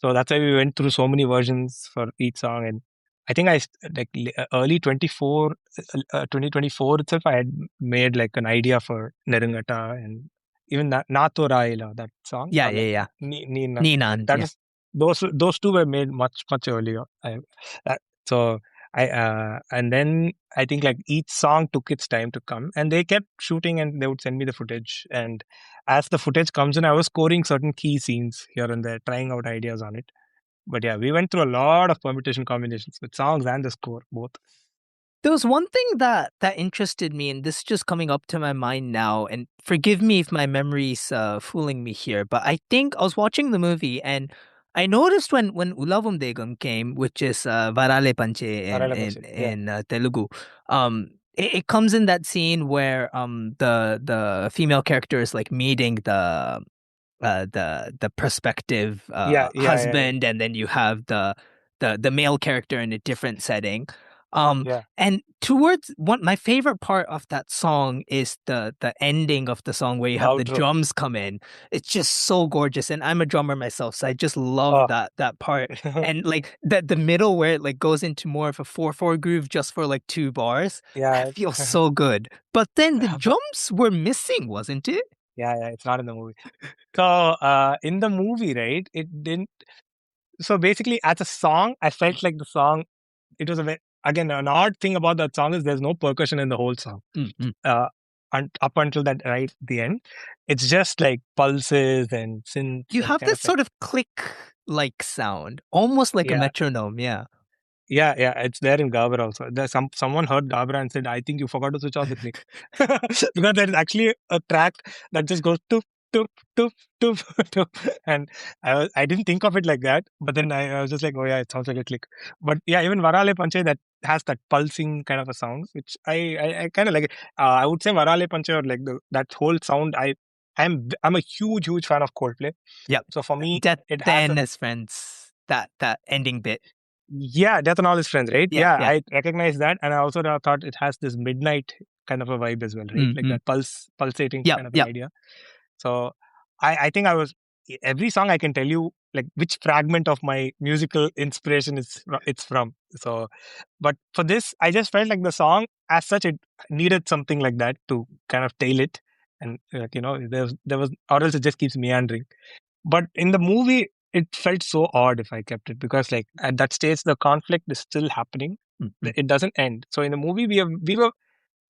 So that's why we went through so many versions for each song. And I think like early 2024 itself, I had made like an idea for Nerungata and even that Nato Raila, that song, Yeah, or yeah, like yeah. Nina. Ninan, That yeah. is those two were made much earlier. That, so and then I think like each song took its time to come, and they kept shooting, and they would send me the footage. And as the footage comes in, I was scoring certain key scenes here and there, trying out ideas on it. But yeah, we went through a lot of permutation combinations with songs and the score both. There was one thing that interested me, and this is just coming up to my mind now. And forgive me if my memory's fooling me here, but I think I was watching the movie and I noticed when Ulavum Degam came, which is Varale Panche in Parallel in Panchit, yeah, in Telugu, it comes in that scene where the female character is like meeting the prospective yeah. husband, and then you have the male character in a different setting. Yeah. And towards one, my favorite part of that song is the ending of the song where you The have the outro. drums come in. It's just so gorgeous, and I'm a drummer myself, so I just love Oh, that part. And like the middle where it like goes into more of a 4/4 groove just for like 2 bars, that yeah, feels so good. But then the drums were missing, wasn't it? yeah. It's not in the movie. So in the movie, right? It didn't. So basically, as a song, I felt like the song. It was again an odd thing about that song is there's no percussion in the whole song. Mm-hmm. Uh, and up until that right the end, it's just like pulses and synths You and have kind this of like sort of click-like sound, almost like a yeah. metronome. Yeah. Yeah, it's there in Gabra also. There's someone heard Gabra and said, "I think you forgot to switch off the click," because there is actually a track that just goes toop toop toop toop toop, and I didn't think of it like that, but then I was just like, "Oh yeah, it sounds like a click." But yeah, even Varale Panche that has that pulsing kind of a sound, which I kind of like it. I would say Varale Panche or like that whole sound. I'm a huge fan of Coldplay, Yep. so for me Death it has a and his friends. That ending bit. yeah, Death and All His Friends, right? Yeah, Yeah, yeah. I recognize that, and I also thought it has this midnight kind of a vibe as well, right? Like Mm-hmm. that pulsating Yep, kind of an yep. idea. So I think I was every song I can tell you like which fragment of my musical inspiration it's from. So, but for this, I just felt like the song as such it needed something like that to kind of tail it, and there was or else it just keeps meandering. But in the movie, it felt so odd if I kept it because, like, at that stage, the conflict is still happening. Mm-hmm. It doesn't end. So in the movie, we were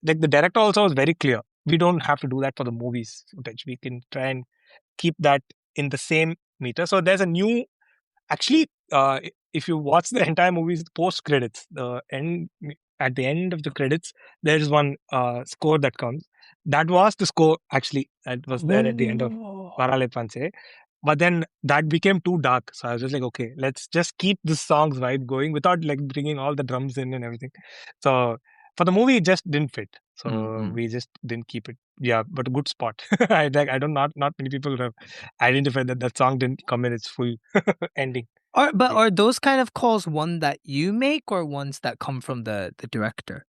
like the director also was very clear. We don't have to do that for the movies footage. We can try and keep that in the same meter. So there's a new actually. If you watch the entire movie's post credits, the end at the end of the credits, there is one score that comes. That was the score actually that was there at the end of Oh. Varale Panche. But then that became too dark. So I was just like, okay, let's just keep this song's vibe going without like bringing all the drums in and everything. So for the movie, it just didn't fit. So we just didn't keep it. Yeah, but a good spot. I don't not many people have identified that song didn't come in its full ending. But are those kind of calls one that you make or ones that come from the director?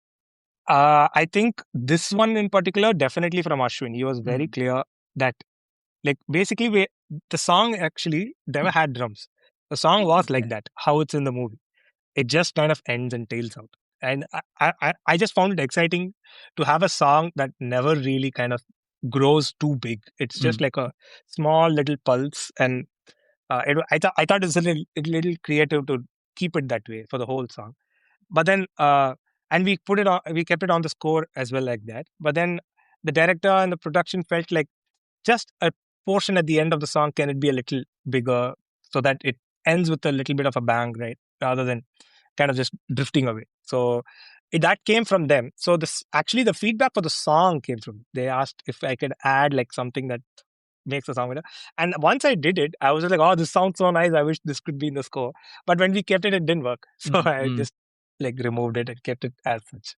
I think this one in particular, definitely from Ashwin. He was very clear that, like, basically, the song actually never had drums. The song was like that, how it's in the movie. It just kind of ends and tails out. And I just found it exciting to have a song that never really kind of grows too big. It's just like a small little pulse. And I thought it's a little creative to keep it that way for the whole song. But then, and we kept it on the score as well, like that. But then the director and the production felt like just a portion at the end of the song, can it be a little bigger so that it ends with a little bit of a bang, right? Rather than kind of just drifting away. So that came from them. So this actually the feedback for the song came from, they asked if I could add like something that makes the song better. And once I did it, I was just like, oh, this sounds so nice. I wish this could be in the score. But when we kept it, it didn't work. So I just like removed it and kept it as such.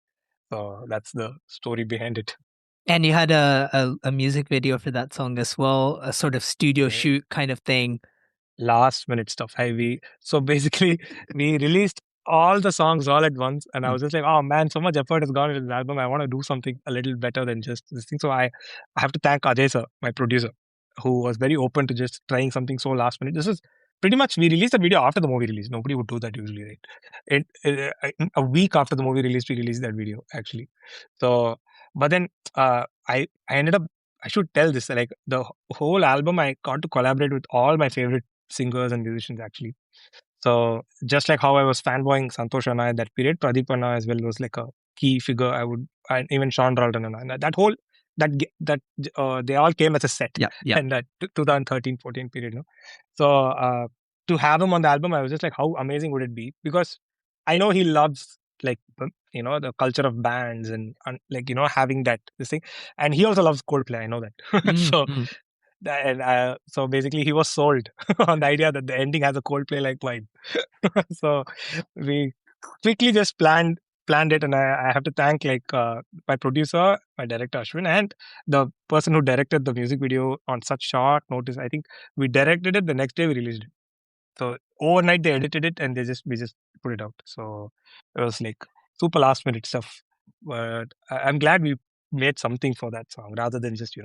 So that's the story behind it. And you had a music video for that song as well, a sort of studio shoot kind of thing. Last minute stuff. So basically, we released all the songs all at once, and I was just like, oh man, so much effort has gone into this album. I want to do something a little better than just this thing. So I have to thank Ajay sir, my producer, who was very open to just trying something so last minute. This is pretty much, we released the video after the movie release. Nobody would do that usually, right? A week after the movie released, we released that video actually. So, but then I ended up, I should tell this, like the whole album, I got to collaborate with all my favorite singers and musicians actually. So just like how I was fanboying Santhosh and I at that period, Pradeep and I as well was like a key figure. And even Sean Ralton and I, that whole they all came as a set. Yeah. And that 2013-14 period, no. So to have him on the album, I was just like, how amazing would it be? Because I know he loves like the culture of bands and like having that this thing, and he also loves Coldplay. I know that. So basically he was sold on the idea that the ending has a Coldplay like vibe. So we quickly just planned it, and I have to thank like my producer, my director Ashwin, and the person who directed the music video on such short notice. I think we directed it, the next day we released it. So overnight they edited it and we just put it out. So it was like super last minute stuff. But I'm glad we made something for that song rather than just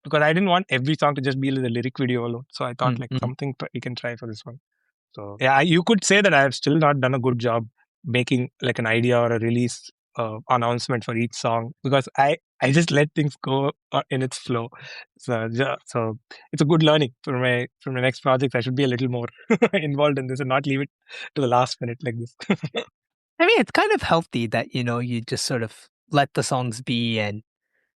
because I didn't want every song to just be the lyric video alone. So I thought like something we can try for this one. So yeah, you could say that I have still not done a good job making like an idea or a release announcement for each song, because I just let things go in its flow. So it's a good learning for my next project. I should be a little more involved in this and not leave it to the last minute like this. I mean, it's kind of healthy that you just sort of let the songs be, and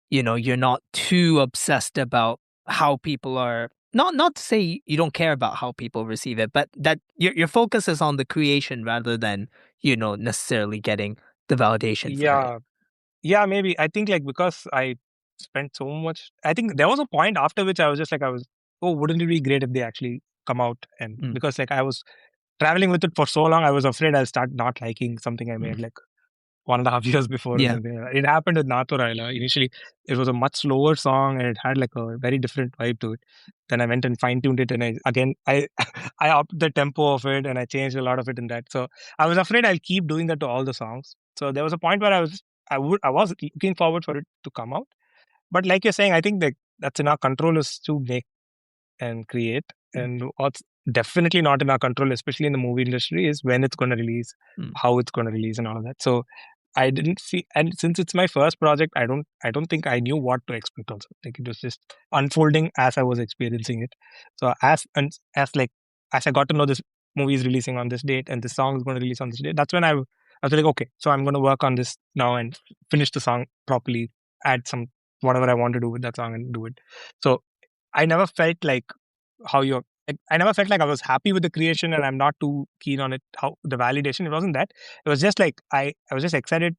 you're not too obsessed about how people are. Not to say you don't care about how people receive it, but that your focus is on the creation rather than necessarily getting the validation for it. Yeah, maybe. I think like because I spent so much, I think there was a point after which I was just like, wouldn't it be great if they actually come out? And because like I was traveling with it for so long, I was afraid I'll start not liking something I made like 1.5 years before or something. It happened with Naturaila. Initially, it was a much slower song and it had like a very different vibe to it. Then I went and fine-tuned it, and I I upped the tempo of it and I changed a lot of it in that. So I was afraid I'll keep doing that to all the songs. So there was a point where I was looking forward for it to come out. But like you're saying, I think that's in our control is to make and create. And what's definitely not in our control, especially in the movie industry, is when it's going to release, how it's going to release, and all of that. So I didn't see, and since it's my first project, I don't think I knew what to expect. Also, like it was just unfolding as I was experiencing it. So as I got to know this movie is releasing on this date and this song is going to release on this date, that's when I was like, okay, so I'm going to work on this now and finish the song properly, add some whatever I want to do with that song and do it. So I never felt like I never felt like I was happy with the creation and I'm not too keen on it. How the validation, it wasn't that. It was just like I was just excited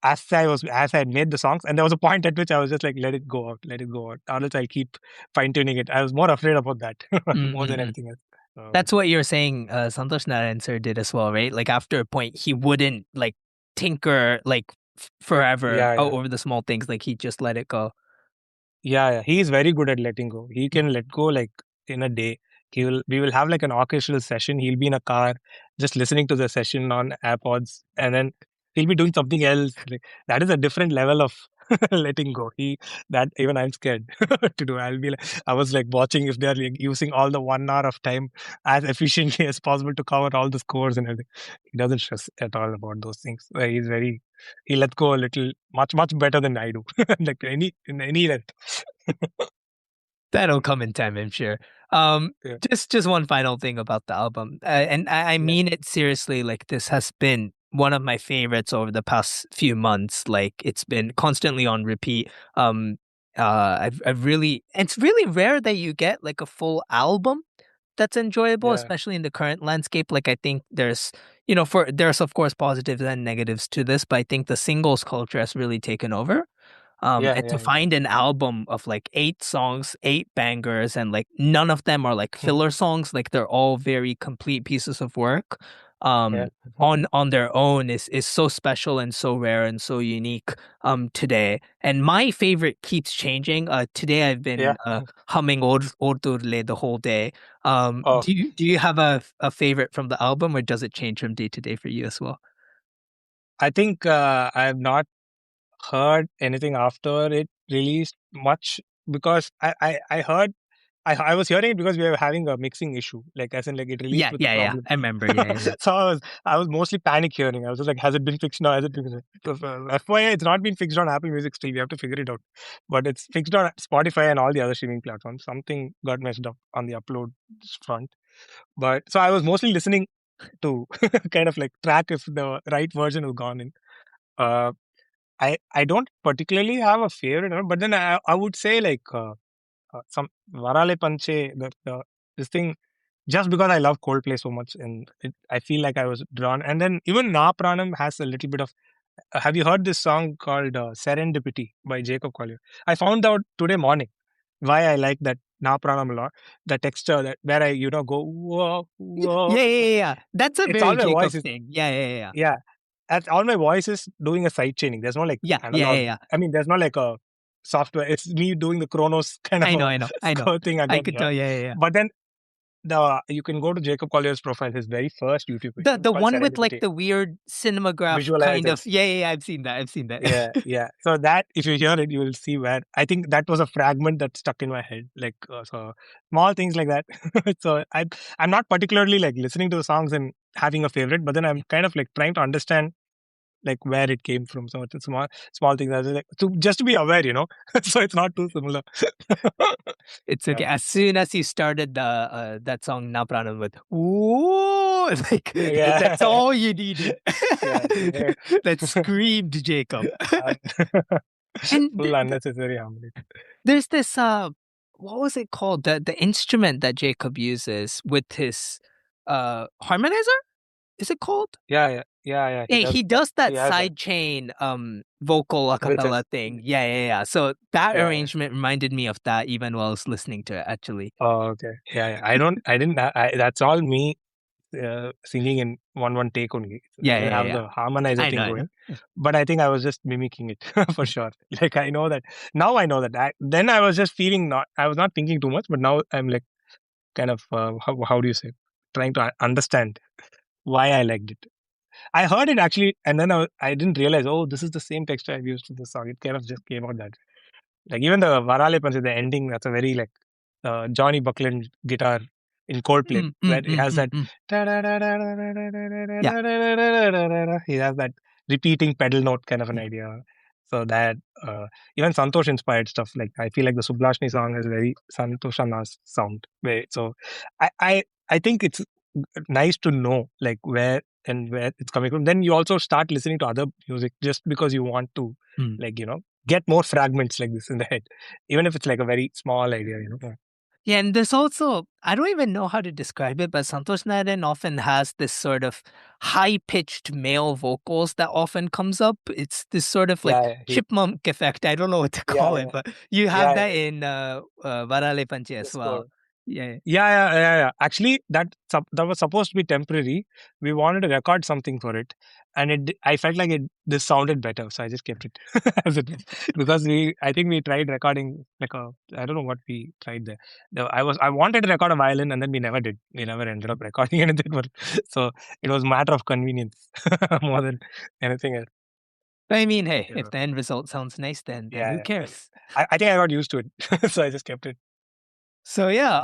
as I had made the songs, and there was a point at which I was just like, let it go out, or else I'll keep fine tuning it. I was more afraid about that more than anything else. That's what you're saying. Santhosh Narayanan sir did as well, right? Like after a point, he wouldn't like tinker, like forever Yeah, yeah. over the small things. Like he just let it go. Yeah, he's very good at letting go. He can let go like in a day. We will have like an orchestral session. He'll be in a car just listening to the session on AirPods, and then he'll be doing something else. Like, that is a different level of letting go. That even I'm scared to do. I was like watching if they're like using all the 1 hour of time as efficiently as possible to cover all the scores and everything. He doesn't stress at all about those things. He lets go a little, much better than I do. Like in any length. That'll come in time, I'm sure. Yeah, Just one final thing about the album, and I yeah, mean it seriously. Like this has been one of my favorites over the past few months. Like it's been constantly on repeat. I've really, it's really rare that you get like a full album that's enjoyable, yeah, especially in the current landscape. Like I think there's, there's of course positives and negatives to this, but I think the singles culture has really taken over. yeah, And to yeah, yeah. find an album of like 8 songs, 8 bangers, and like none of them are like filler songs, like they're all very complete pieces of work. Yeah. Um, on their own is so special and so rare and so unique. Today, and my favorite keeps changing. Today I've been Yeah. humming Ordurle the whole day. Oh, Do you have a favorite from the album, or does it change from day to day for you as well? I think I have not heard anything after it released much because I heard I was hearing it because we were having a mixing issue, like as in like it released Yeah, with a yeah, yeah. problem. I remember. Yeah, yeah, yeah. So I was mostly panic hearing. I was just like, has it been fixed now? Has it been fixed? So, FYI, it's not been fixed on Apple Music still. We have to figure it out. But it's fixed on Spotify and all the other streaming platforms. Something got messed up on the upload front. But so I was mostly listening to kind of like track if the right version was gone in. Uh, I don't particularly have a favorite, but then I would say like some Varale Panche, this thing, just because I love Coldplay so much, and I feel like I was drawn. And then even Na Pranam has a little bit of. Have you heard this song called Serendipity by Jacob Collier? I found out today morning why I like that Na Pranam a lot. The texture that where I go whoa Yeah, whoa. yeah, yeah, yeah. That's a It's all very my Jacob voices. thing. Yeah, yeah, yeah, yeah. Yeah, that's all my voice is doing a side chaining. There's no like Yeah, yeah, yeah, analog. yeah. I mean, there's no like a software. It's me doing the Chronos kind of I know, a I know, I know. score thing I again could here. tell. Yeah, yeah, yeah. But then you can go to Jacob Collier's profile, his very first YouTube The video. It's the called one with like Serendipity. the weird cinematograph kind of. Visualizers. Yeah, yeah, yeah. I've seen that. I've seen that. Yeah, yeah. So that if you hear it, you will see where I think that was a fragment that stuck in my head. Like so small things like that. So I'm not particularly like listening to the songs and having a favorite, but then I'm kind of like trying to understand like where it came from. So it's a small things. I was like just to be aware, so it's not too similar. It's okay. Yeah, As soon as you started the that song Na Pranam with "Ooh," like that's yeah, all you needed. yeah. That screamed Jacob. Un- And Full unnecessary harmony. there's this what was it called? The instrument that Jacob uses with his harmonizer? Is it called? Yeah, yeah, yeah, yeah. He Yeah, does. he does He that has that side chain vocal a with cappella his. thing. Yeah, yeah, yeah. So that Yeah, yeah. arrangement reminded me of that even while I was listening to it actually. Oh, okay. Yeah, yeah. I didn't. That's all me singing in one take only. I Yeah, didn't yeah, have yeah. the harmonizer I know, thing I know. going, but I think I was just mimicking it for sure. Like I know that now. I know that. Then I was just feeling not. I was not thinking too much, but now I'm like kind of how do you say? Trying to understand why I liked it. I heard it actually, and then I didn't realize. Oh, this is the same texture I've used for the song. It kind of just came out that. Like even the Varale Panse, the ending, that's a very like Johnny Buckland guitar in Coldplay, Mm, where mm, it mm, has mm, that. mm. Yeah. He has that repeating pedal note kind of an idea. So that even Santhosh inspired stuff. Like I feel like the Sublashni song is very Santoshana's sound. So I, I I think it's nice to know like where it's coming from. Then you also start listening to other music just because you want to Mm. like get more fragments like this in the head, even if it's like a very small idea. Yeah, and there's also, I don't even know how to describe it, but Santhosh Narayanan often has this sort of high-pitched male vocals that often comes up. It's this sort of like Yeah, chipmunk effect. I don't know what to yeah, call it, yeah, but you have yeah, that in Varale Panche the as well. score. Yeah. Yeah. Actually, that was supposed to be temporary. We wanted to record something for it, and I felt like this sounded better, so I just kept it as it is. Because I think we tried recording like I don't know what we tried there. I wanted to record a violin, and then we never did. We never ended up recording anything. So it was a matter of convenience more than anything else. But I mean, hey, if Yeah, the end result sounds nice, then who yeah. cares? I think I got used to it, so I just kept it. So yeah,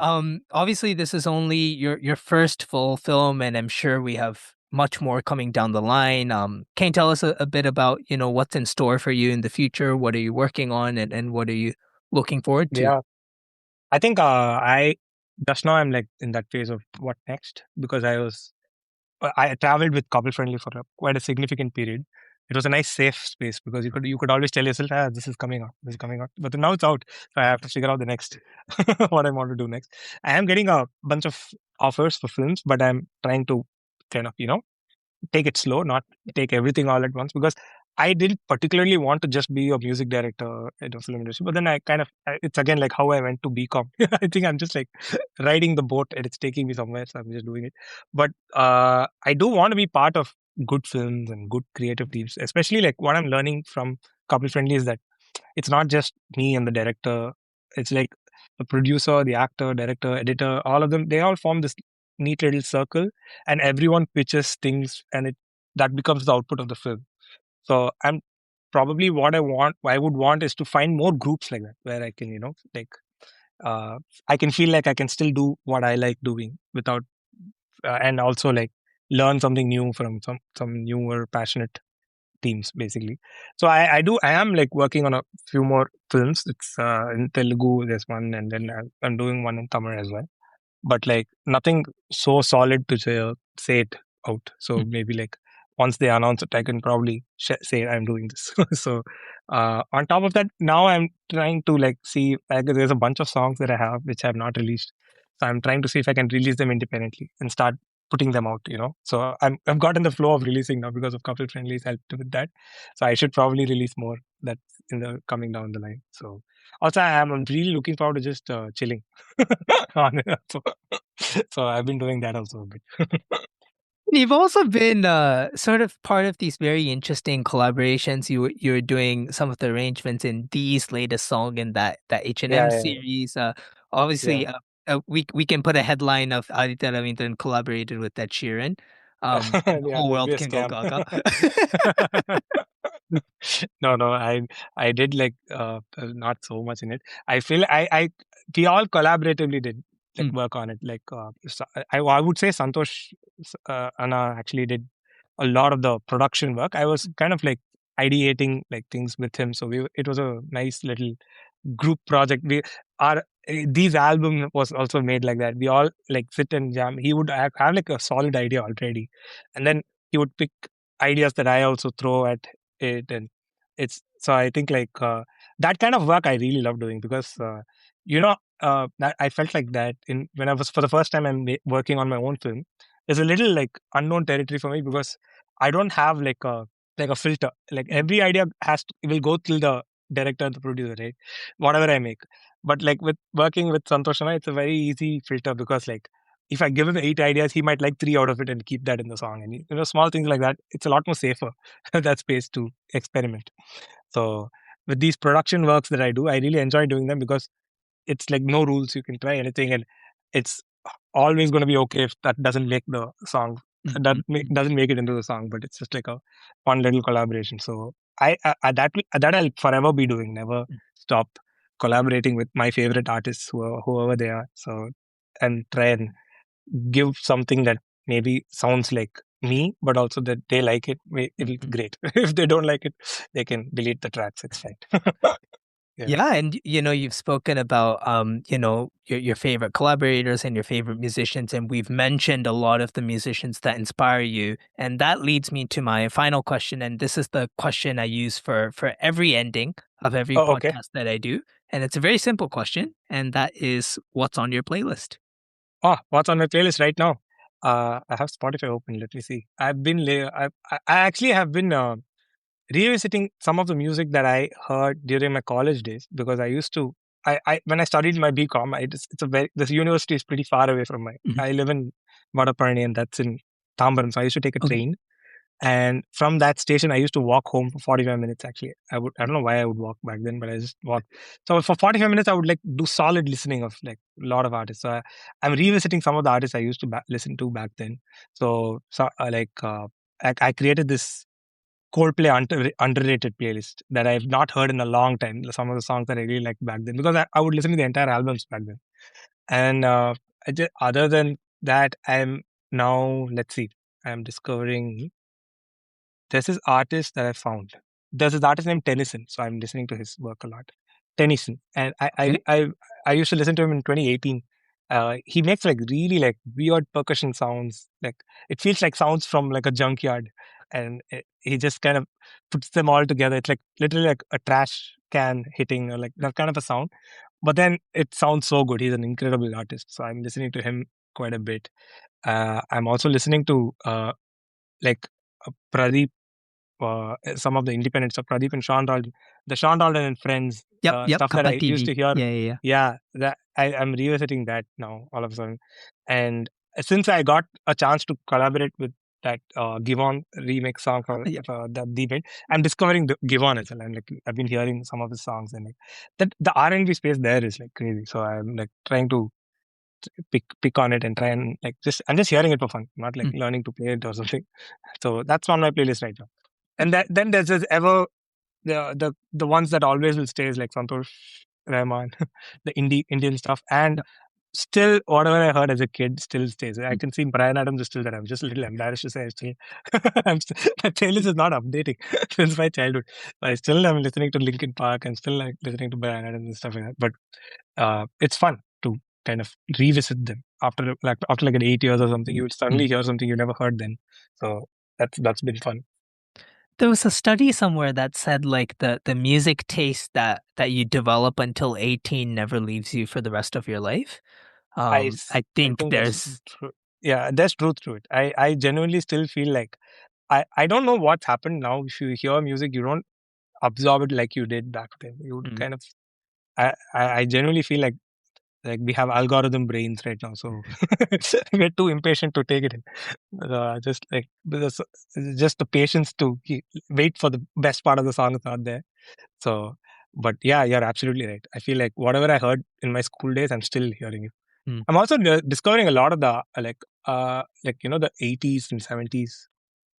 obviously this is only your first full film, and I'm sure we have much more coming down the line. Can you tell us a bit about what's in store for you in the future? What are you working on, and what are you looking forward to? Yeah. I think I just now I'm like in that phase of what next, because I traveled with couple friendly for quite a significant period. It was a nice safe space because you could always tell yourself, this is coming out, this is coming out. But now it's out, so I have to figure out the next what I want to do next. I am getting a bunch of offers for films, but I'm trying to kind of take it slow, not take everything all at once, because I didn't particularly want to just be a music director in the film industry. But then it's again like how I went to BCom. I think I'm just like riding the boat and it's taking me somewhere, so I'm just doing it. But I do want to be part of good films and good creative teams, especially like what I'm learning from Couple Friendly is that it's not just me and the director. It's like the producer, the actor, director, editor, all of them, they all form this neat little circle and everyone pitches things and that becomes the output of the film. So I'm probably I would want is to find more groups like that where I can, like I can feel like I can still do what I like doing without and also like learn something new from some newer passionate teams basically. So I am like working on a few more films. It's in Telugu there's one, and then I'm doing one in Tamil as well, but like nothing so solid to say it out. So maybe like once they announce it, I can probably say I'm doing this. So on top of that, now I'm trying to like see like, there's a bunch of songs that I have which I have not released. So I'm trying to see if I can release them independently and start putting them out. So I've gotten the flow of releasing now because of Couple Friendly's helped with that. So I should probably release more that's in the coming down the line. So also I'm really looking forward to just chilling on it. So I've been doing that also a bit. You've also been sort of part of these very interesting collaborations. You're doing some of the arrangements in Dee's latest song in that H&M Yeah, series. yeah, Obviously, we can put a headline of Aditya Ravindran collaborated with Ed Sheeran. yeah. The Yeah, whole that'd be world a can go scam. gaga. No, I did like not so much in it. I feel I we all collaboratively did like Mm, work on it. Like I would say Santhosh Anna actually did a lot of the production work. I was kind of like ideating like things with him, so it was a nice little group project. Our these album was also made like that. We all like sit and jam. He would have like a solid idea already, and then he would pick ideas that I also throw at it, and it's so I think like that kind of work I really love doing because that I felt like that in when I was for the first time I'm working on my own film. It's a little like unknown territory for me because I don't have like a filter. Like every idea will go till the director and the producer, right? Whatever I make. But like with working with Santosh Sharma, it's a very easy filter because like if I give him 8 ideas, he might like 3 out of it and keep that in the song. And small things like that, it's a lot more safer that space to experiment. So with these production works that I do, I really enjoy doing them because it's like no rules. You can try anything, and it's always going to be okay if that doesn't make the song. mm, mm, Doesn't make it into the song, but it's just like a fun little collaboration. So that I'll forever be doing. Never mm. stop collaborating with my favorite artists, whoever they are. So and try and give something that maybe sounds like me, but also that they like it. It'll be great. If they don't like it, they can delete the tracks. It's fine. Yeah. Yeah, and you've spoken about your favorite collaborators and your favorite musicians, and we've mentioned a lot of the musicians that inspire you, and that leads me to my final question, and this is the question I use for every ending of every Oh, okay. podcast that I do, and it's a very simple question, and that is, what's on your playlist? Oh, what's on my playlist right now? I have Spotify open. Let me see. I actually have been revisiting some of the music that I heard during my college days because I used to I when I studied my BCom, this university is pretty far away from I live in Vadapalani, and that's in Tambaram. So I used to take a train, and from that station, I used to walk home for 45 minutes. Actually, I don't know why I would walk back then, but I just walked. So for 45 minutes, I would like do solid listening of like a lot of artists. So I'm revisiting some of the artists I used to listen to back then. I created this Coldplay underrated playlist that I've not heard in a long time. Some of the songs that I really liked back then, because I would listen to the entire albums back then. And other than that, I'm now, let's see, I'm discovering there's this artist that I found. There's this artist named Tennyson, so I'm listening to his work a lot. Tennyson, and I used to listen to him in 2018. He makes like really like weird percussion sounds. Like it feels like sounds from like a junkyard, and he just kind of puts them all together. It's like literally like a trash can hitting, or like that kind of a sound. But then it sounds so good. He's an incredible artist, so I'm listening to him quite a bit. I'm also listening to like Pradeep, some of the independents of Pradeep and Sean Dalton, the Sean Dalton and Friends stuff that I used to hear. Yeah, that I'm revisiting that now all of a sudden. And since I got a chance to collaborate with that Give On remix song for that debate, I'm discovering the Give On as well. I've been hearing some of his songs, and like that the R&B space there is like crazy. So I'm like trying to pick on it and try and like I'm just hearing it for fun, not like learning to play it or something. So that's on my playlist right now. And then there's this the ones that always will stay is like Santhosh Narayanan, the Indian stuff, and still whatever I heard as a kid still stays. I can see Bryan Adams is still there. I'm just a little embarrassed to say my playlist is not updating since my childhood. I still am listening to Linkin Park and still like listening to Bryan Adams and stuff like that. But it's fun to kind of revisit them after like 8 years or something. You would suddenly hear something you never heard then. So that's been fun. There was a study somewhere that said like the music taste that you develop until 18 never leaves you for the rest of your life. I think there's there's truth to it. I genuinely still feel like I don't know what's happened now. If you hear music, you don't absorb it like you did back then. You would kind of I genuinely feel like we have algorithm brains right now, so we're too impatient to take it in. Just the patience to wait for the best part of the song is not there. So, but yeah, you're absolutely right. I feel like whatever I heard in my school days, I'm still hearing it. I'm also discovering a lot of the the 80s and 70s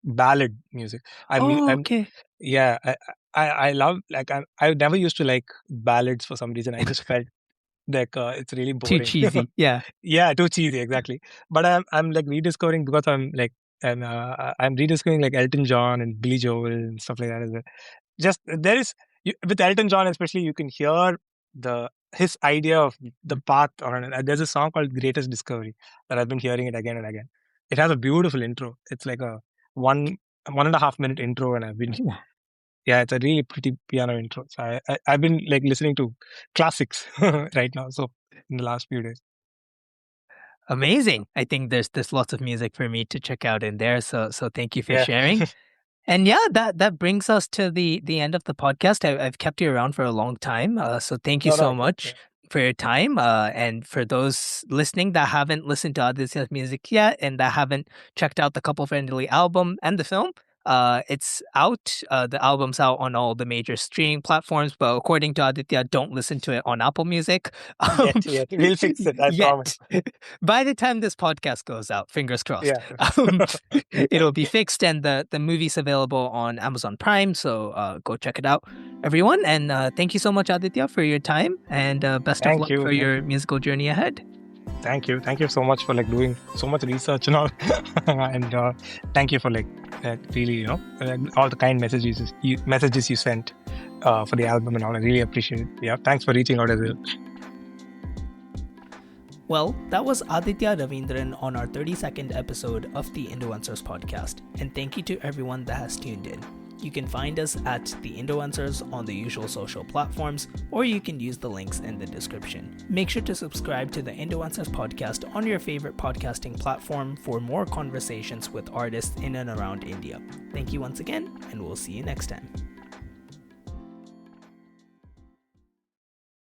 ballad music. I love I never used to like ballads for some reason. I just felt like it's really boring. Too cheesy. Yeah, too cheesy, exactly. But I'm like rediscovering, because I'm rediscovering like Elton John and Billy Joel and stuff like that as well. Just there is with Elton John especially, you can hear his idea of the path. There's a song called Greatest Discovery that I've been hearing it again and again. It has a beautiful intro. It's like a 1.5 minute intro, and I've been it's a really pretty piano intro. So I've been like listening to classics right now. So in the last few days. Amazing. I think there's lots of music for me to check out in there. So thank you for sharing. And that brings us to the end of the podcast. I've kept you around for a long time. So thank you so much for your time. And for those listening that haven't listened to Aditya's music yet and that haven't checked out the Couple Friendly album and the film, it's out. The album's out on all the major streaming platforms, but according to Aditya, don't listen to it on Apple Music. Yet. We'll fix it, I promise. By the time this podcast goes out, fingers crossed, it'll be fixed, and the movie's available on Amazon Prime, so go check it out, everyone. And thank you so much, Aditya, for your time, and best of luck for your musical journey ahead. Thank you so much for like doing so much research and all, and thank you for like really all the kind messages you sent for the album and all. I really appreciate it. Yeah, thanks for reaching out as well. Well, that was Aditya Ravindran on our 32nd episode of the Indoencers Podcast, and thank you to everyone that has tuned in. You can find us at the Indoencers on the usual social platforms, or you can use the links in the description. Make sure to subscribe to the Indoencers Podcast on your favorite podcasting platform for more conversations with artists in and around India. Thank you once again, and we'll see you next time.